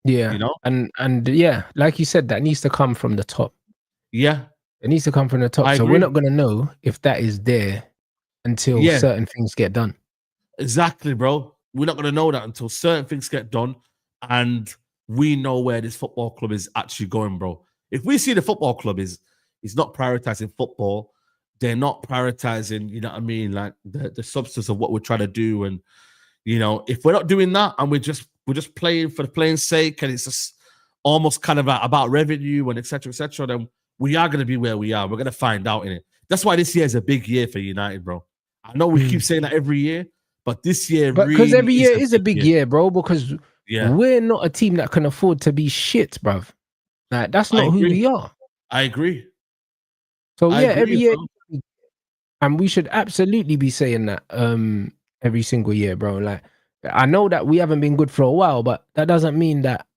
Yeah. You know? And yeah, like you said, that needs to come from the top. Yeah. It needs to come from the top. So we're not gonna know if that is there until certain things get done. Exactly, bro. We're not gonna know that until certain things get done and we know where this football club is actually going, bro. If we see the football club is not prioritizing football, they're not prioritizing, you know what I mean, like the substance of what we're trying to do. And, you know, if we're not doing that and we're just playing for the playing sake and it's just almost kind of about revenue and et cetera, then we are going to be where we are. We're going to find out in it. That's why this year is a big year for United, bro. I know we keep saying that every year, but this year because every year is a big year, bro, because we're not a team that can afford to be shit, bro. Like, that's not who we are. I agree. So every year, and we should absolutely be saying that every single year, bro. Like, I know that we haven't been good for a while, but that doesn't mean that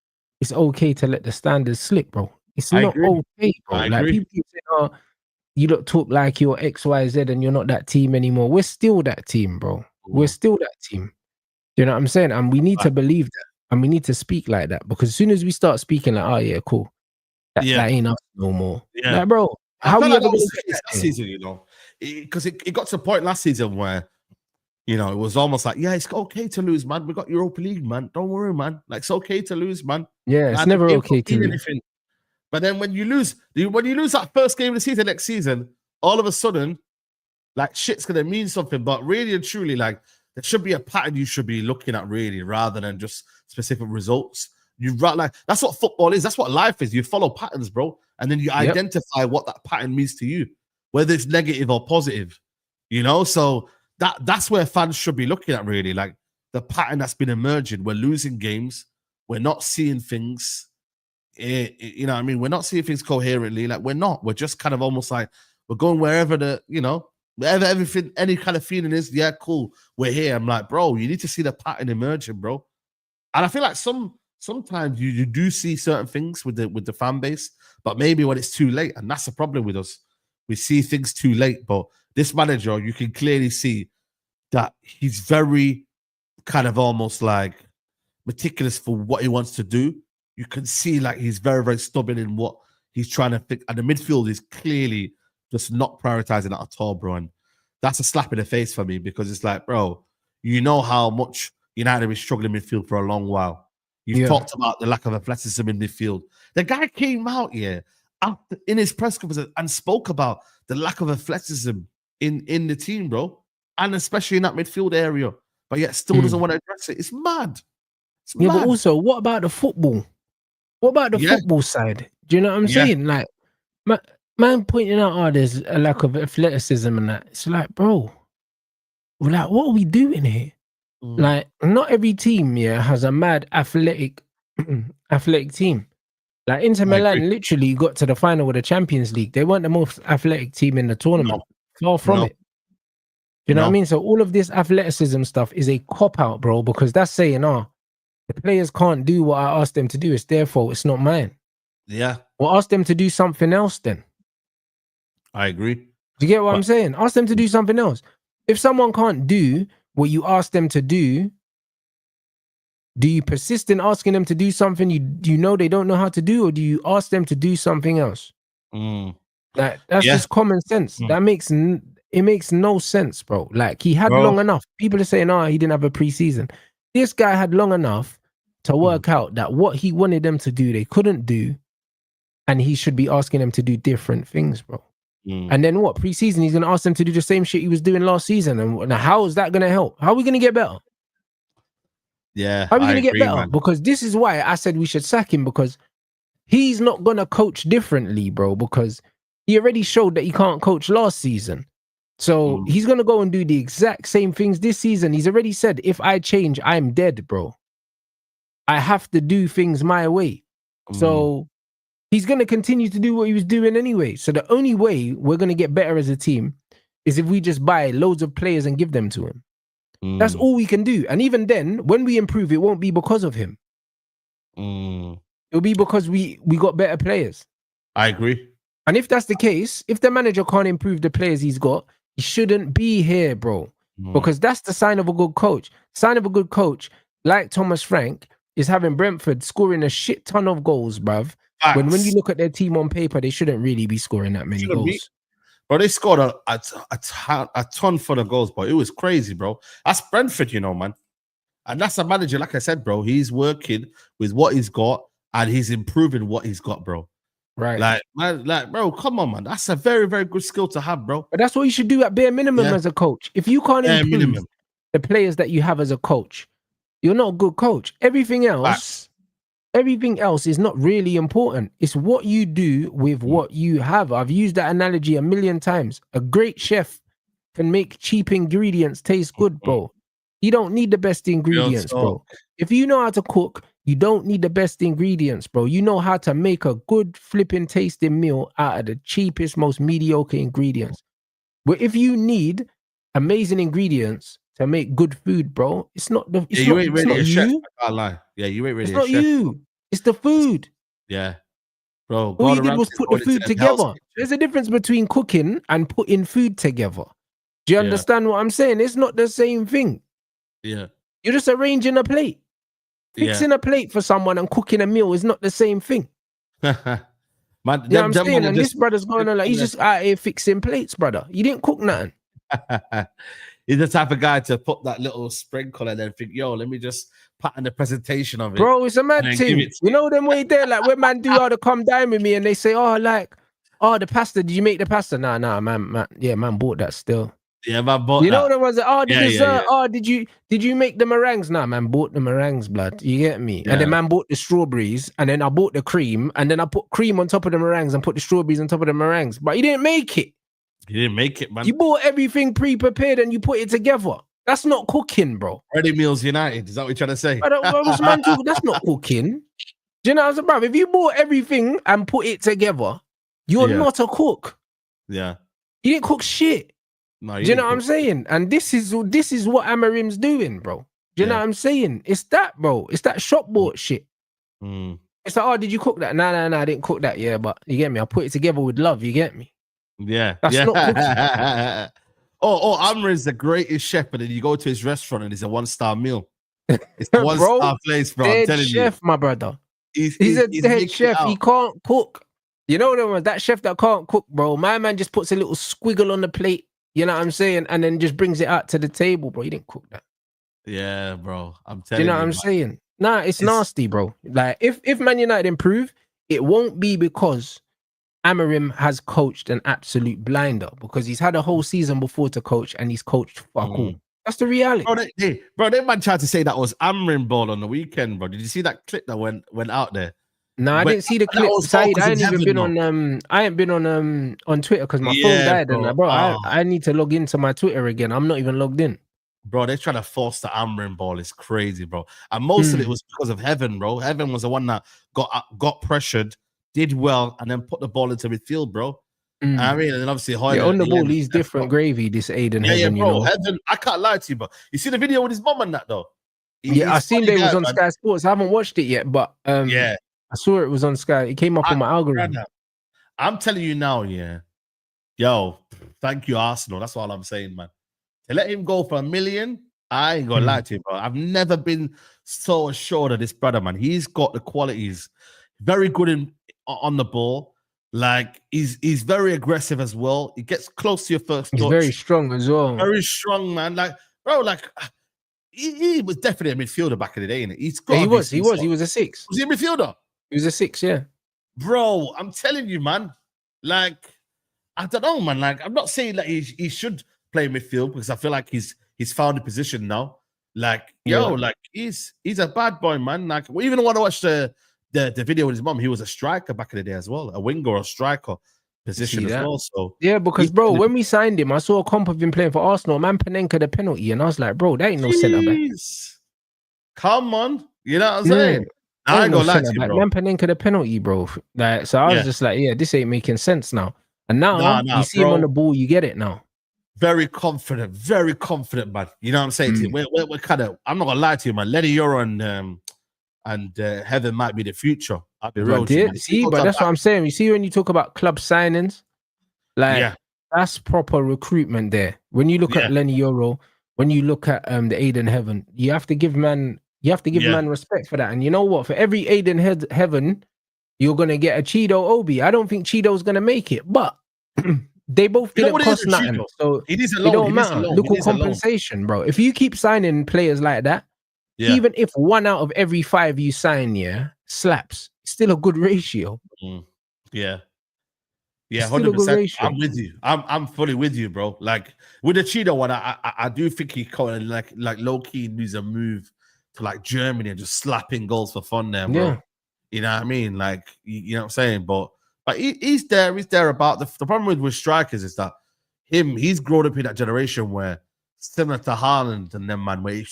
it's okay to let the standards slip, bro. It's not okay, bro. Like people keep saying, "Oh, you don't talk like you're XYZ and you're not that team anymore." We're still that team, bro. We're still that team. You know what I'm saying? And we need to believe that, and we need to speak like that, because as soon as we start speaking like, "Oh yeah, cool," that ain't us no more. Yeah, like, bro. How we ever last season, you know? Because it got to a point last season where, you know, it was almost like, yeah, it's okay to lose, man. We got Europa League, man. Don't worry, man. Like, it's okay to lose, man. Yeah, it's never okay to lose. Anything. But then when you lose that first game of the season next season, all of a sudden, like, shit's gonna mean something. But really and truly, like, there should be a pattern you should be looking at, really, rather than just specific results. Like, that's what football is. That's what life is. You follow patterns, bro, and then you identify what that pattern means to you, whether it's negative or positive. You know, so that's where fans should be looking at, really, like the pattern that's been emerging. We're losing games. We're not seeing things. You know what I mean? We're not seeing things coherently. Like, we're not. We're just kind of almost like we're going wherever wherever everything, any kind of feeling is. Yeah, cool. We're here. I'm like, bro, you need to see the pattern emerging, bro. And I feel like sometimes you do see certain things with the fan base, but maybe when it's too late, and that's the problem with us. We see things too late. But this manager, you can clearly see that he's very kind of almost like meticulous for what he wants to do. You can see like he's very, very stubborn in what he's trying to think. And the midfield is clearly just not prioritizing that at all, bro. And that's a slap in the face for me because it's like, bro, you know how much United is struggling midfield for a long while. You've talked about the lack of athleticism in midfield. The guy came out here in his press conference and spoke about the lack of athleticism in the team, bro, and especially in that midfield area. But yet still doesn't want to address it. It's mad. It's mad. But also, what about the football? What about the football side? Do you know what I'm saying? Like, man pointing out, there's a lack of athleticism and that. It's like, bro, like, what are we doing here? Like, not every team, has a mad athletic team. Like, Inter Milan literally got to the final of the Champions League. They weren't the most athletic team in the tournament. Far from it. You know what I mean? So all of this athleticism stuff is a cop-out, bro, because that's saying, the players can't do what I asked them to do. It's their fault. It's not mine. Yeah. Well, ask them to do something else then. I agree. Do you get what I'm saying? Ask them to do something else. If someone can't do what you ask them to do you persist in asking them to do something you know they don't know how to do, or do you ask them to do something else? Like, that's just common sense. That makes no sense, bro. Like, he had long enough. People are saying, he didn't have a preseason. This guy had long enough to work out that what he wanted them to do, they couldn't do, and he should be asking them to do different things, bro. And then what? Preseason, he's going to ask them to do the same shit he was doing last season. And how is that going to help? How are we going to get better? Yeah. How are we going to get better? Man. Because this is why I said we should sack him, because he's not going to coach differently, bro, because he already showed that he can't coach last season. So he's going to go and do the exact same things this season. He's already said, if I change, I'm dead, bro. I have to do things my way. So he's going to continue to do what he was doing anyway. So the only way we're going to get better as a team is if we just buy loads of players and give them to him. That's all we can do. And even then, when we improve, it won't be because of him. It'll be because we got better players. I agree. And if that's the case, if the manager can't improve the players he's got, he shouldn't be here, bro. Because that's the sign of a good coach. Sign of a good coach, like Thomas Frank, is having Brentford scoring a shit ton of goals, bruv. When you look at their team on paper, they shouldn't really be scoring that many goals. Bro, they scored a ton for the goals, bro. It was crazy, bro. That's Brentford, man. And that's a manager, like I said, bro. He's working with what he's got and he's improving what he's got, bro. Right. Like, man, bro, come on, man. That's a very, very good skill to have, bro. But that's what you should do at bare minimum as a coach. If you can't improve the players that you have as a coach, you're not a good coach. Everything else is not really important. It's what you do with what you have. I've used that analogy a million times. A great chef can make cheap ingredients taste good, bro. You don't need the best ingredients, bro. If you know how to cook, you don't need the best ingredients, bro. You know how to make a good flipping tasting meal out of the cheapest, most mediocre ingredients. But if you need amazing ingredients to make good food, bro, it's not the you ain't really a chef. I can't lie. Yeah, you ain't really a chef. It's not you. It's the food. Yeah. Bro, all you did was put the food together. There's a difference between cooking and putting food together. Do you understand what I'm saying? It's not the same thing. Yeah. You're just arranging a plate. Fixing a plate for someone and cooking a meal is not the same thing. Man, you know what I'm saying? And this brother's going on like, he's just out here fixing plates, brother. You didn't cook nothing. He's the type of guy to put that little sprinkle and then think, yo, let me just pattern the presentation of it. Bro, it's a mad thing. You know them way there, like when man do all the come down with me and they say, the pasta, did you make the pasta? Nah, man. Yeah, man bought that still. Yeah, man bought you know the ones that, the dessert, did you make the meringues? Nah, man bought the meringues, blood. You get me? Yeah. And then man bought the strawberries, and then I bought the cream, and then I put cream on top of the meringues and put the strawberries on top of the meringues. But you didn't make it. You didn't make it, man. You bought everything pre-prepared and you put it together. That's not cooking, bro. Ready Meals United. Is that what you're trying to say? That's not cooking. Do you know what I'm saying, bro? If you bought everything and put it together, you're not a cook. Yeah. You didn't cook shit. No, do you know what I'm saying? And this is what Amarim's doing, bro. Do you know what I'm saying? It's that, bro. It's that shop bought shit. It's like, did you cook that? Nah, I didn't cook that. Yeah, but you get me? I put it together with love. You get me? Yeah. That's not cooking. Amra is the greatest chef, and then you go to his restaurant and it's a 1-star meal. It's a Bro, one-star place, bro. I'm dead telling you. chef, my brother. He's a he's dead making it chef. He out. can't cook. You know the one, that chef that can't cook, bro. My man just puts a little squiggle on the plate. You know what I'm saying? And then just brings it out to the table, bro. He didn't cook that. Yeah, bro. I'm Do telling you know you, what I'm man. saying? Nah, it's nasty, bro. Like if Man United improve, it won't be because Amarim has coached an absolute blinder, because he's had a whole season before to coach and he's coached fuck all. That's the reality. Bro, they man tried to say that was Amrin ball on the weekend, bro. Did you see that clip that went out there? No, I didn't see the clip. Saeed, I ain't even been on I ain't been on Twitter because my phone died. Bro. And bro, I need to log into my Twitter again. I'm not even logged in. Bro, they're trying to force the Amrin ball. It's crazy, bro. And most of it was because of Heaven, bro. Heaven was the one that got pressured, did well, and then put the ball into midfield, bro. I mean, and then obviously Hoyland, on the ball, he's different gravy, this Aiden Heaven, bro. You know? Heaven, I can't lie to you, but you see the video with his mom and that, though? I seen they was on Sky Sports. I haven't watched it yet, but yeah, I saw it was on Sky. It came up on my algorithm. I'm telling you now, yo, thank you, Arsenal. That's all I'm saying, man. To let him go for $1 million, I ain't gonna lie to you, bro. I've never been so assured of this brother, man. He's got the qualities. Very good on the ball. Like, he's very aggressive as well. He gets close to your first touch. He's very strong as well. Very strong, man. Like, bro, like he was definitely a midfielder back in the day, innit? He was a 6. Was he a midfielder? He was a 6, yeah. Bro, I'm telling you, man. Like, I don't know, man. Like, I'm not saying that he should play midfield, because I feel like he's found a position now. Like, like he's a bad boy, man. Like, we even want to watch the video with his mom. He was a striker back in the day as well, a winger or a striker position as well. So yeah, because bro, when we signed him, I saw a comp of him playing for Arsenal. Man, Panenka the penalty, and I was like, bro, that ain't no centre back. Come on, you know what I'm saying? I ain't gonna lie to you, bro. Man, Panenka the penalty, bro. Like, so I was just like, yeah, this ain't making sense now. And now you see him on the ball, you get it now. Very confident, man. You know what I'm saying to you? We're kind of, I'm not gonna lie to you, man. Lenny Euro and Heaven might be the future. I'll be real. See, but that's what I'm saying. You see, when you talk about club signings, like that's proper recruitment there. When you look at Lenny Euro, when you look at the Aiden Heaven, you have to give man respect for that. And you know what? For every Aiden Heaven, you're gonna get a Cheeto Obi. I don't think Cheeto's gonna make it, but they both didn't cost nothing. So it don't matter. Look at compensation, bro. If you keep signing players like that, even if 1 out of every 5 you sign, slaps, still a good ratio. Yeah, 100%. I'm with you. I'm fully with you, bro. Like with the Cheeto one, I do think he kind of like low key needs a move to like Germany and just slapping goals for fun there, bro. You know what I mean? Like, you know what I'm saying? But he's there about the problem with strikers is that he's grown up in that generation where, similar to Haaland and them, man, where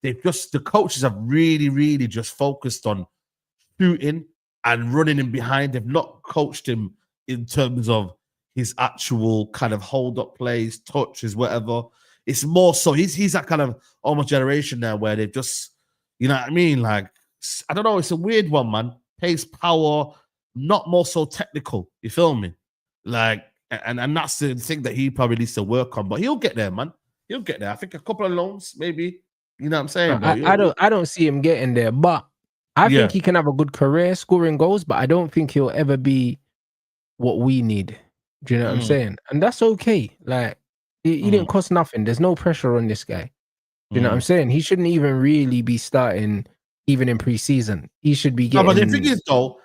the coaches have really, really just focused on shooting and running him behind. They've not coached him in terms of his actual kind of hold up plays, touches, whatever. It's more so he's that kind of almost generation now where they've just, you know what I mean? Like, I don't know, it's a weird one, man. Pace, power, not more so technical. You feel me? Like, and that's the thing that he probably needs to work on. But he'll get there, man. He'll get there. I think a couple of loans, maybe. You know what I'm saying? I don't see him getting there, but I think he can have a good career scoring goals, but I don't think he'll ever be what we need. Do you know what I'm saying? And that's okay. Like, he didn't cost nothing. There's no pressure on this guy. Do you know what I'm saying? He shouldn't even really be starting even in preseason. He should be getting. No, but the thing is, though,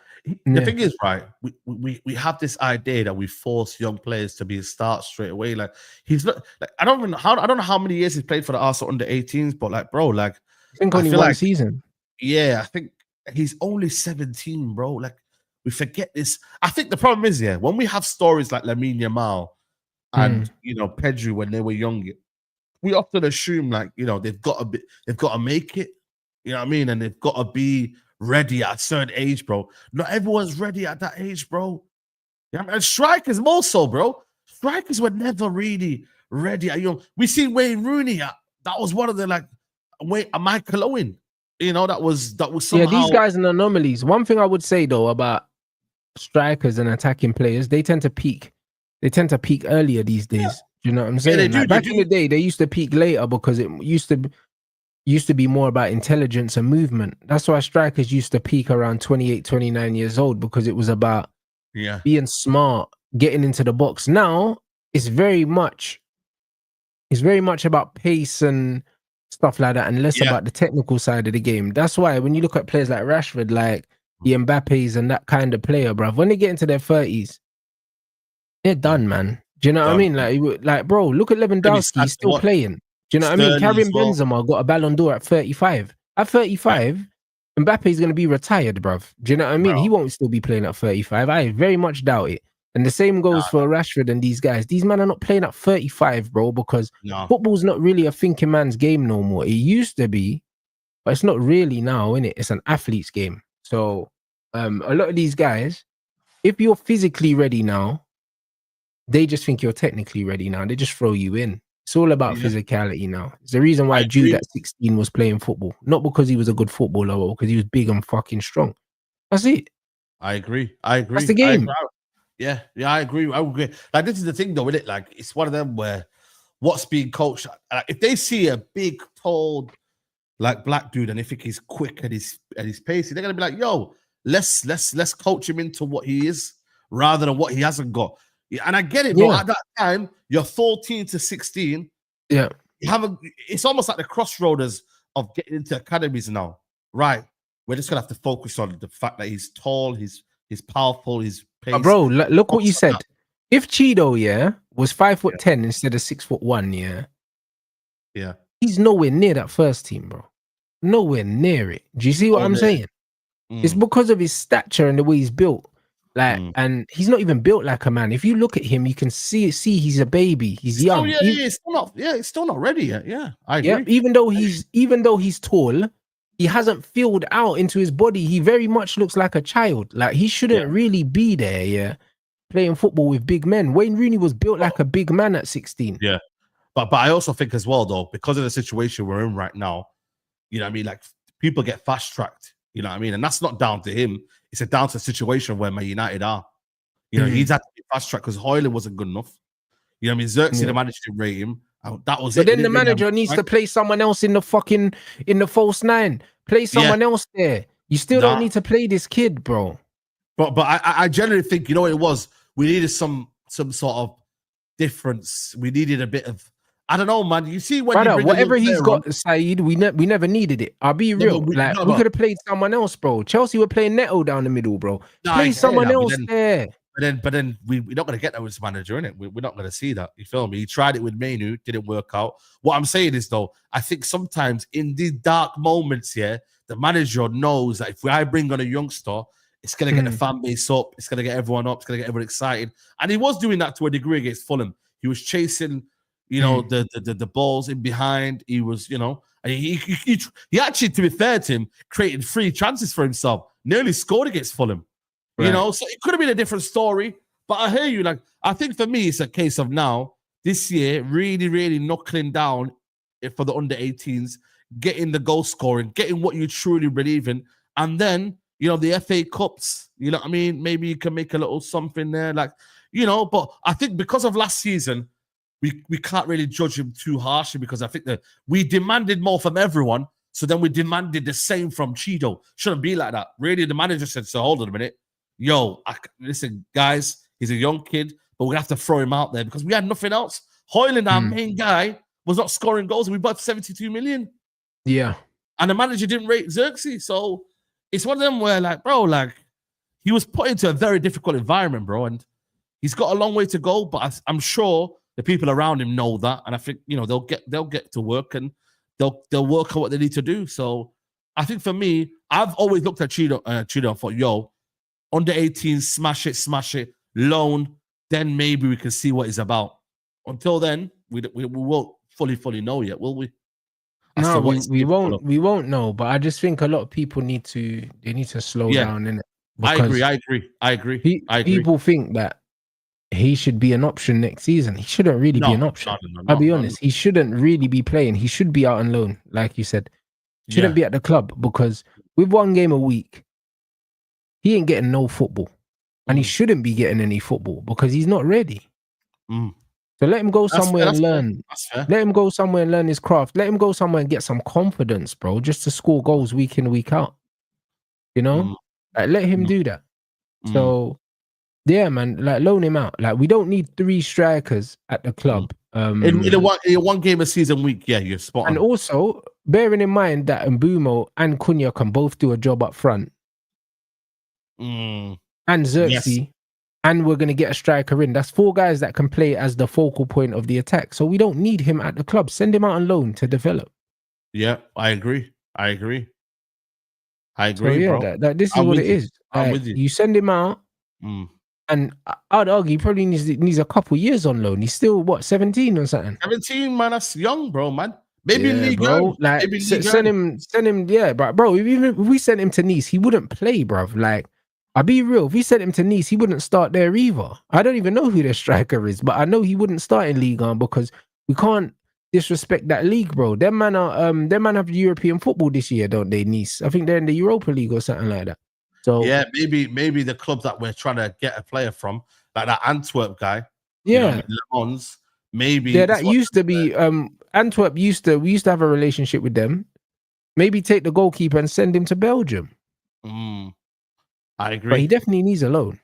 the thing is, right? We have this idea that we force young players to be a start straight away. Like, he's not like I don't know how many years he's played for the Arsenal under 18s, but like, bro, like I think only one season. Yeah, I think he's only 17, bro. Like, we forget this. I think the problem is, when we have stories like Lamine Yamal and Pedri when they were young, we often assume like they've got to make it. You know what I mean? And they've got to be ready at a certain age, bro. Not everyone's ready at that age, bro. Yeah, and strikers more so, bro. Strikers were never really ready at young. We see Wayne Rooney. That was one of the Michael Owen. That was somehow. Yeah, these guys are anomalies. One thing I would say though about strikers and attacking players, they tend to peak. They tend to peak earlier these days. Do you know what I'm saying? Yeah, back in the day, they used to peak later because it used to. used to be more about intelligence and movement. That's why strikers used to peak around 28, 29 years old, because it was about being smart, getting into the box. Now it's very much about pace and stuff like that, and less about the technical side of the game. That's why when you look at players like Rashford, like the Mbappes and that kind of player, bruv, when they get into their 30s, they're done, man. Do you know what I mean? Like, bro, look at Lewandowski, he's still playing. Do you know what I mean? Karim Benzema got a Ballon d'Or at 35. At 35, Mbappe is going to be retired, bruv. Do you know what I mean? He won't still be playing at 35. I very much doubt it. And the same goes for Rashford and these guys. These men are not playing at 35, bro, because football's not really a thinking man's game no more. It used to be, but it's not really now, innit? It's an athlete's game. So a lot of these guys, if you're physically ready now, they just think you're technically ready now. They just throw you in. It's all about physicality now. It's the reason why Jude at 16 was playing football. Not because he was a good footballer, but because he was big and fucking strong. That's it. I agree. That's the game. I agree. Like, this is the thing, though, isn't it? Like, it's one of them where what's being coached. If they see a big, tall, like, black dude, and they think he's quick and he's pacey, they're gonna be like, "Yo, let's coach him into what he is rather than what he hasn't got." And I get it, bro. At that time, you're 14 to 16. Yeah, it's almost like the crossroads of getting into academies now, right? We're just gonna have to focus on the fact that he's tall, he's powerful, he's pace. Bro, look what you said. If Cheeto, was 5'10" instead of 6'1", he's nowhere near that first team, bro. Nowhere near it. Do you see what I'm saying? It's because of his stature and the way he's built. Like, and he's not even built like a man. If you look at him, you can see he's a baby. He's young. He's still not ready yet. Yeah, I agree. Yeah, even though he's tall, he hasn't filled out into his body. He very much looks like a child. Like, he shouldn't really be there, playing football with big men. Wayne Rooney was built like a big man at 16. Yeah. But I also think as well, though, because of the situation we're in right now, you know what I mean? Like, people get fast-tracked, you know what I mean? And that's not down to him. It's down to the situation where Man United are. You know, he's had to be fast-tracked because Højlund wasn't good enough. You know what I mean? Xerxes, the manager, didn't rate him. That was But then the manager needs to play someone else in the false nine. Play someone else there. You still don't need to play this kid, bro. But I generally think, you know what it was? We needed some sort of difference. We needed a bit of, I don't know, man. You see, when whatever he's got, Saeed, we never needed it. I'll be real. We could have played someone else, bro. Chelsea were playing Neto down the middle, bro. Play someone else there. But then we're not going to get that with this manager, innit? We're not going to see that. You feel me? He tried it with Manu, didn't work out. What I'm saying is, though, I think sometimes in these dark moments, the manager knows that if I bring on a youngster, it's going to get the fan base up. It's going to get everyone up. It's going to get everyone excited. And he was doing that to a degree against Fulham. He was chasing, the balls in behind. He was, and he actually, to be fair to him, created 3 chances for himself. Nearly scored against Fulham. Right. So it could have been a different story. But I hear you. Like, I think for me, it's a case of now, this year, really, really knuckling down for the under-18s, getting the goal scoring, getting what you truly believe in. And then, the FA Cups, you know what I mean? Maybe you can make a little something there. Like, but I think because of last season, we can't really judge him too harshly because I think that we demanded more from everyone. So then we demanded the same from Cheeto. Shouldn't be like that. Really, the manager said, so hold on a minute. Yo, listen, guys, he's a young kid, but we have to throw him out there because we had nothing else. Højlund, our main guy, was not scoring goals, and we bought 72 million. Yeah. And the manager didn't rate Xerxes. So it's one of them where, like, bro, like, he was put into a very difficult environment, bro, and he's got a long way to go, but I'm sure the people around him know that, and I think, they'll get to work, and they'll work on what they need to do. So I think for me, I've always looked at Cheeto and thought, yo, under 18, smash it, loan, then maybe we can see what he's about. Until then, we won't fully know yet, will we? No, we won't know. But I just think a lot of people need to slow down, innit? I agree. People think that he should be an option next season. He shouldn't really be an option. I'll be honest. He shouldn't really be playing. He should be out on loan, like you said. Shouldn't be at the club, because with 1 game a week, he ain't getting no football. And he shouldn't be getting any football because he's not ready. So let him go That's somewhere fair. and That's fair. learn. That's fair. Let him go somewhere and learn his craft. Let him go somewhere and get some confidence, bro, just to score goals week in, week out. You know? Like, let him do that. So yeah, man, like loan him out. Like we don't need 3 strikers at the club. In a one game a season week, yeah, you're spot on. And also bearing in mind that Mbumo and Cunha can both do a job up front. And Xerxes, and we're gonna get a striker in. That's 4 guys that can play as the focal point of the attack. So we don't need him at the club. Send him out on loan to develop. Yeah, I agree. So yeah, bro. this is what it is. I'm with you. You send him out, and I'd argue he probably needs a couple years on loan. He's still what, 17 or something? 17, man. That's young, bro, man. Maybe League bro. Like send him. Yeah, but bro, even if we sent him to Nice, he wouldn't play, bro. Like, I'll be real. If we sent him to Nice, he wouldn't start there either. I don't even know who their striker is, but I know he wouldn't start in Ligue 1 because we can't disrespect that league, bro. Them man have European football this year, don't they? Nice. I think they're in the Europa League or something like that. So yeah, maybe the club that we're trying to get a player from, like that Antwerp guy. Yeah, you know what I mean? Le Mans, maybe. Yeah, that used to be Antwerp. We used to have a relationship with them. Maybe take the goalkeeper and send him to Belgium. I agree. But he definitely needs a loan.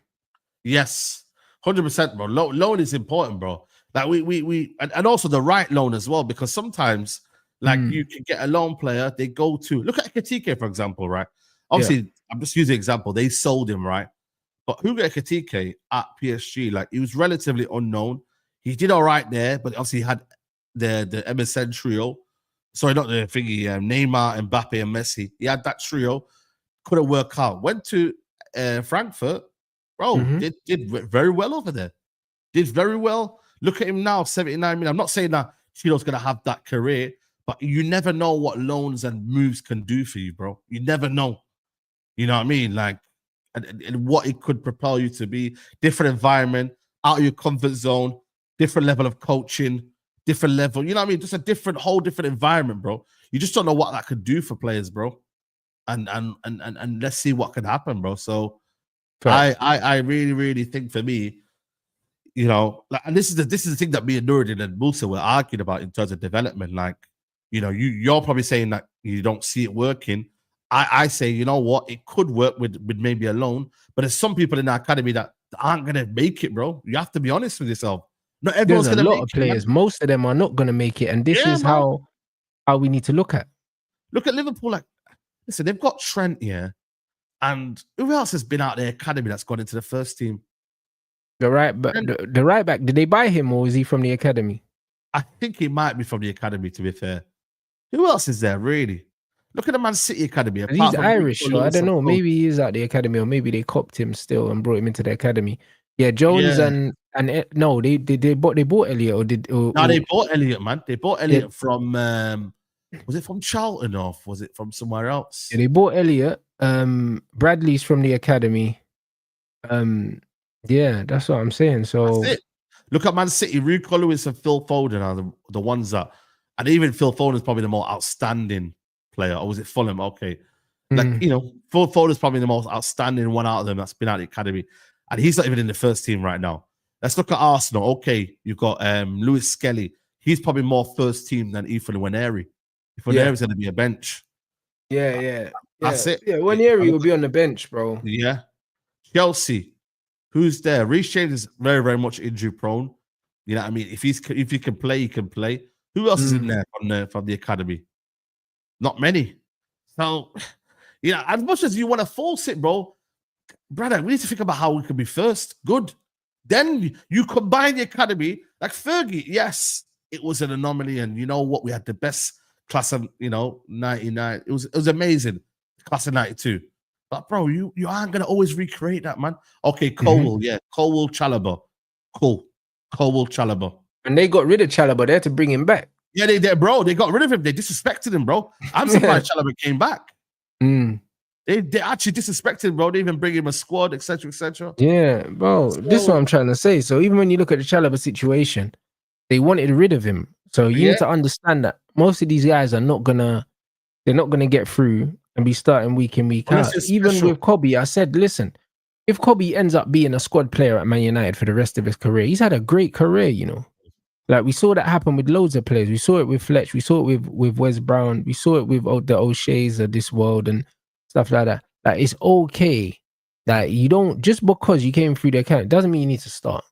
Yes, 100%, bro. Loan is important, bro. Like we and also the right loan as well, because sometimes like you can get a loan player, they go to look at Ekitike, for example, right? Obviously, I'm just using an example. They sold him, right? But Hugo Ekitike at PSG, like he was relatively unknown. He did all right there, but obviously he had the MSN trio. Sorry, not the thingy, Neymar, Mbappe, and Messi. He had that trio. Couldn't work out. Went to Frankfurt, bro. Did very well over there. Did very well. Look at him now, 79 million. I'm not saying that Cheeto's gonna have that career, but you never know what loans and moves can do for you, bro. You never know. You know what I mean? Like, and what it could propel you to be. Different environment, out of your comfort zone, different level of coaching, different level. You know what I mean? Just a whole different environment, bro. You just don't know what that could do for players, bro. And let's see what can happen, bro. So I really, really think for me, you know, like, and this is the thing that me and Nuruddin and Musa were arguing about in terms of development. Like, you know, you're probably saying that you don't see it working. I say, you know what, it could work with maybe a loan, but there's some people in the academy that aren't gonna make it, bro. You have to be honest with yourself. Not everyone's There's a gonna lot make of it, players. man. Most of them are not gonna make it, and this is how we need to look at. Look at Liverpool. Like, listen, they've got Trent here, and who else has been out there academy that's gone into the first team? The right back. Did they buy him or is he from the academy? I think he might be from the academy. To be fair, who else is there really? Look at the Man City academy. He's Irish, so I don't know. Maybe he is at the academy, or maybe they copped him still and brought him into the academy. Yeah, Jones and no, they bought Elliot or did? No, they bought Elliot, man. They bought Elliot from was it from Charlton or was it from somewhere else? Yeah, they bought Elliot. Bradley's from the academy. Yeah, that's what I'm saying. So that's it. Look at Man City. Rico Lewis and Phil Foden are the ones that, and even Phil Foden is probably the more outstanding player. Or was it Fulham? Okay. Like, you know, Phil Foden is probably the most outstanding one out of them that's been at the academy. And he's not even in the first team right now. Let's look at Arsenal. Okay, you've got Lewis Skelly. He's probably more first team than Ethan Nwaneri. Nwaneri's going to be a bench. Yeah. That's it. Yeah, Nwaneri will be on the bench, bro. Yeah. Chelsea. Who's there? Reece James is very, very much injury prone. You know what I mean? If he can play, he can play. Who else is in there from the academy? Not many. So, you know, as much as you want to force it, bro, brother, we need to think about how we can be first. Good. Then you combine the academy. Like Fergie, yes, it was an anomaly. And you know what? We had the best class of, 99. It was amazing. Class of 92. But bro, you aren't gonna always recreate that, man. Okay, Colwell, Colwell Chalobah. Cool. Colwell Chalobah. And they got rid of Chalobah. They had to bring him back. Yeah, they bro. They got rid of him. They disrespected him, bro. I'm surprised Chalobah came back. They actually disrespected him, bro. They even bring him a squad, etc., etc. Yeah, bro. So, this is what I'm trying to say. So even when you look at the Chalobah situation, they wanted rid of him. So you need to understand that most of these guys are not gonna get through and be starting week in, week out. Even with Kobe, I said, listen, if Kobe ends up being a squad player at Man United for the rest of his career, he's had a great career, you know. Like we saw that happen with loads of players. We saw it with Fletch. We saw it with Wes Brown. We saw it with the O'Shea's of this world and stuff like that. Like it's okay that you don't, just because you came through the account doesn't mean you need to start.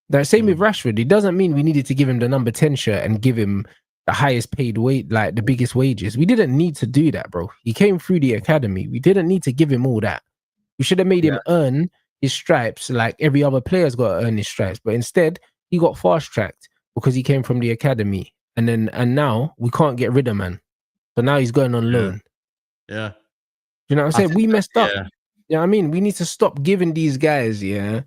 That same with Rashford. It doesn't mean we needed to give him the number 10 shirt and give him the highest paid wage, like the biggest wages. We didn't need to do that, bro. He came through the academy. We didn't need to give him all that. We should have made him earn his stripes like every other player's got to earn his stripes. But instead, he got fast tracked because he came from the academy. And now we can't get rid of man. So now he's going on loan. Yeah. You know what I'm saying? We messed up. Yeah. You know what I mean? We need to stop giving these guys, the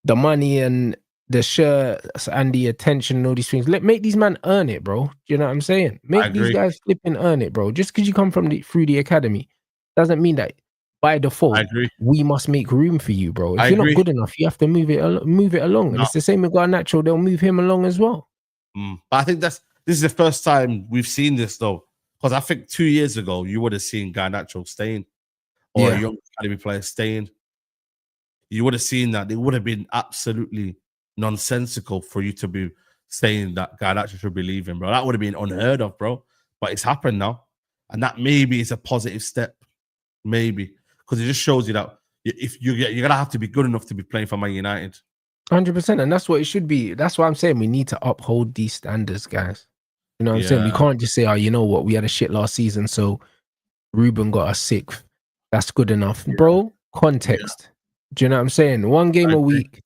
money and the shirts and the attention and all these things. Make these men earn it, bro. You know what I'm saying? Make these guys flip and earn it, bro. Just because you come from through the academy doesn't mean that by default we must make room for you, bro. If you're not good enough, you have to move it along. And it's the same with Garnacho. They'll move him along as well. But I think this is the first time we've seen this though, because I think 2 years ago you would have seen Garnacho staying or a young academy player staying. You would have seen that. It would have been absolutely nonsensical for you to be saying that Garnacho should be leaving, bro. That would have been unheard of, bro. But it's happened now, and that maybe is a positive step, maybe, because it just shows you that if you're gonna have to be good enough to be playing for Man United. 100%, and that's what it should be. That's why I'm saying we need to uphold these standards, guys. You know what I'm saying? We can't just say, oh, you know what, we had a shit last season, so Ruben got us 6th. That's good enough, bro. Context. Do you know what I'm saying? One game a week.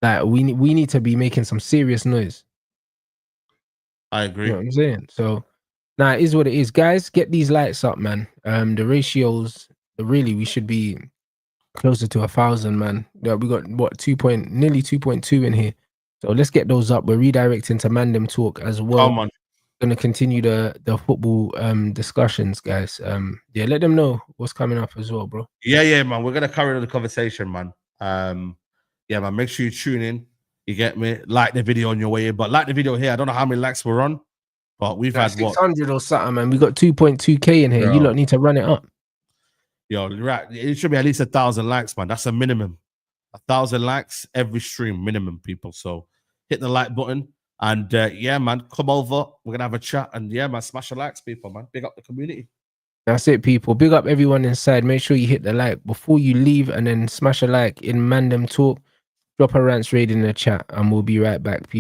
Like we need to be making some serious noise. I agree. You know what I'm saying? So now it is what it is. Guys, get these lights up, man. The ratios, really, we should be closer to 1,000, man. Yeah, we got what nearly 2.2 in here. So let's get those up. We're redirecting to Mandem Talk as well. Come on. Gonna continue the football discussions, guys. Let them know what's coming up as well, bro. Yeah, man. We're gonna carry on the conversation, man. Man, make sure you tune in. You get me? Like the video on your way in, but like the video here. I don't know how many likes we're on, but we've had 600 or something, man. We got 2.2k in here. Bro. You lot need to run it up. Yo, right. It should be at least 1,000 likes, man. That's a minimum. 1,000 likes every stream, minimum, people. So hit the like button. And man, come over. We're gonna have a chat, and man, smash the likes, people, man. Big up the community. That's it, people. Big up everyone inside. Make sure you hit the like before you leave, and then smash a like in Mandem Talk. Drop a Rants raid in the chat, and we'll be right back, people.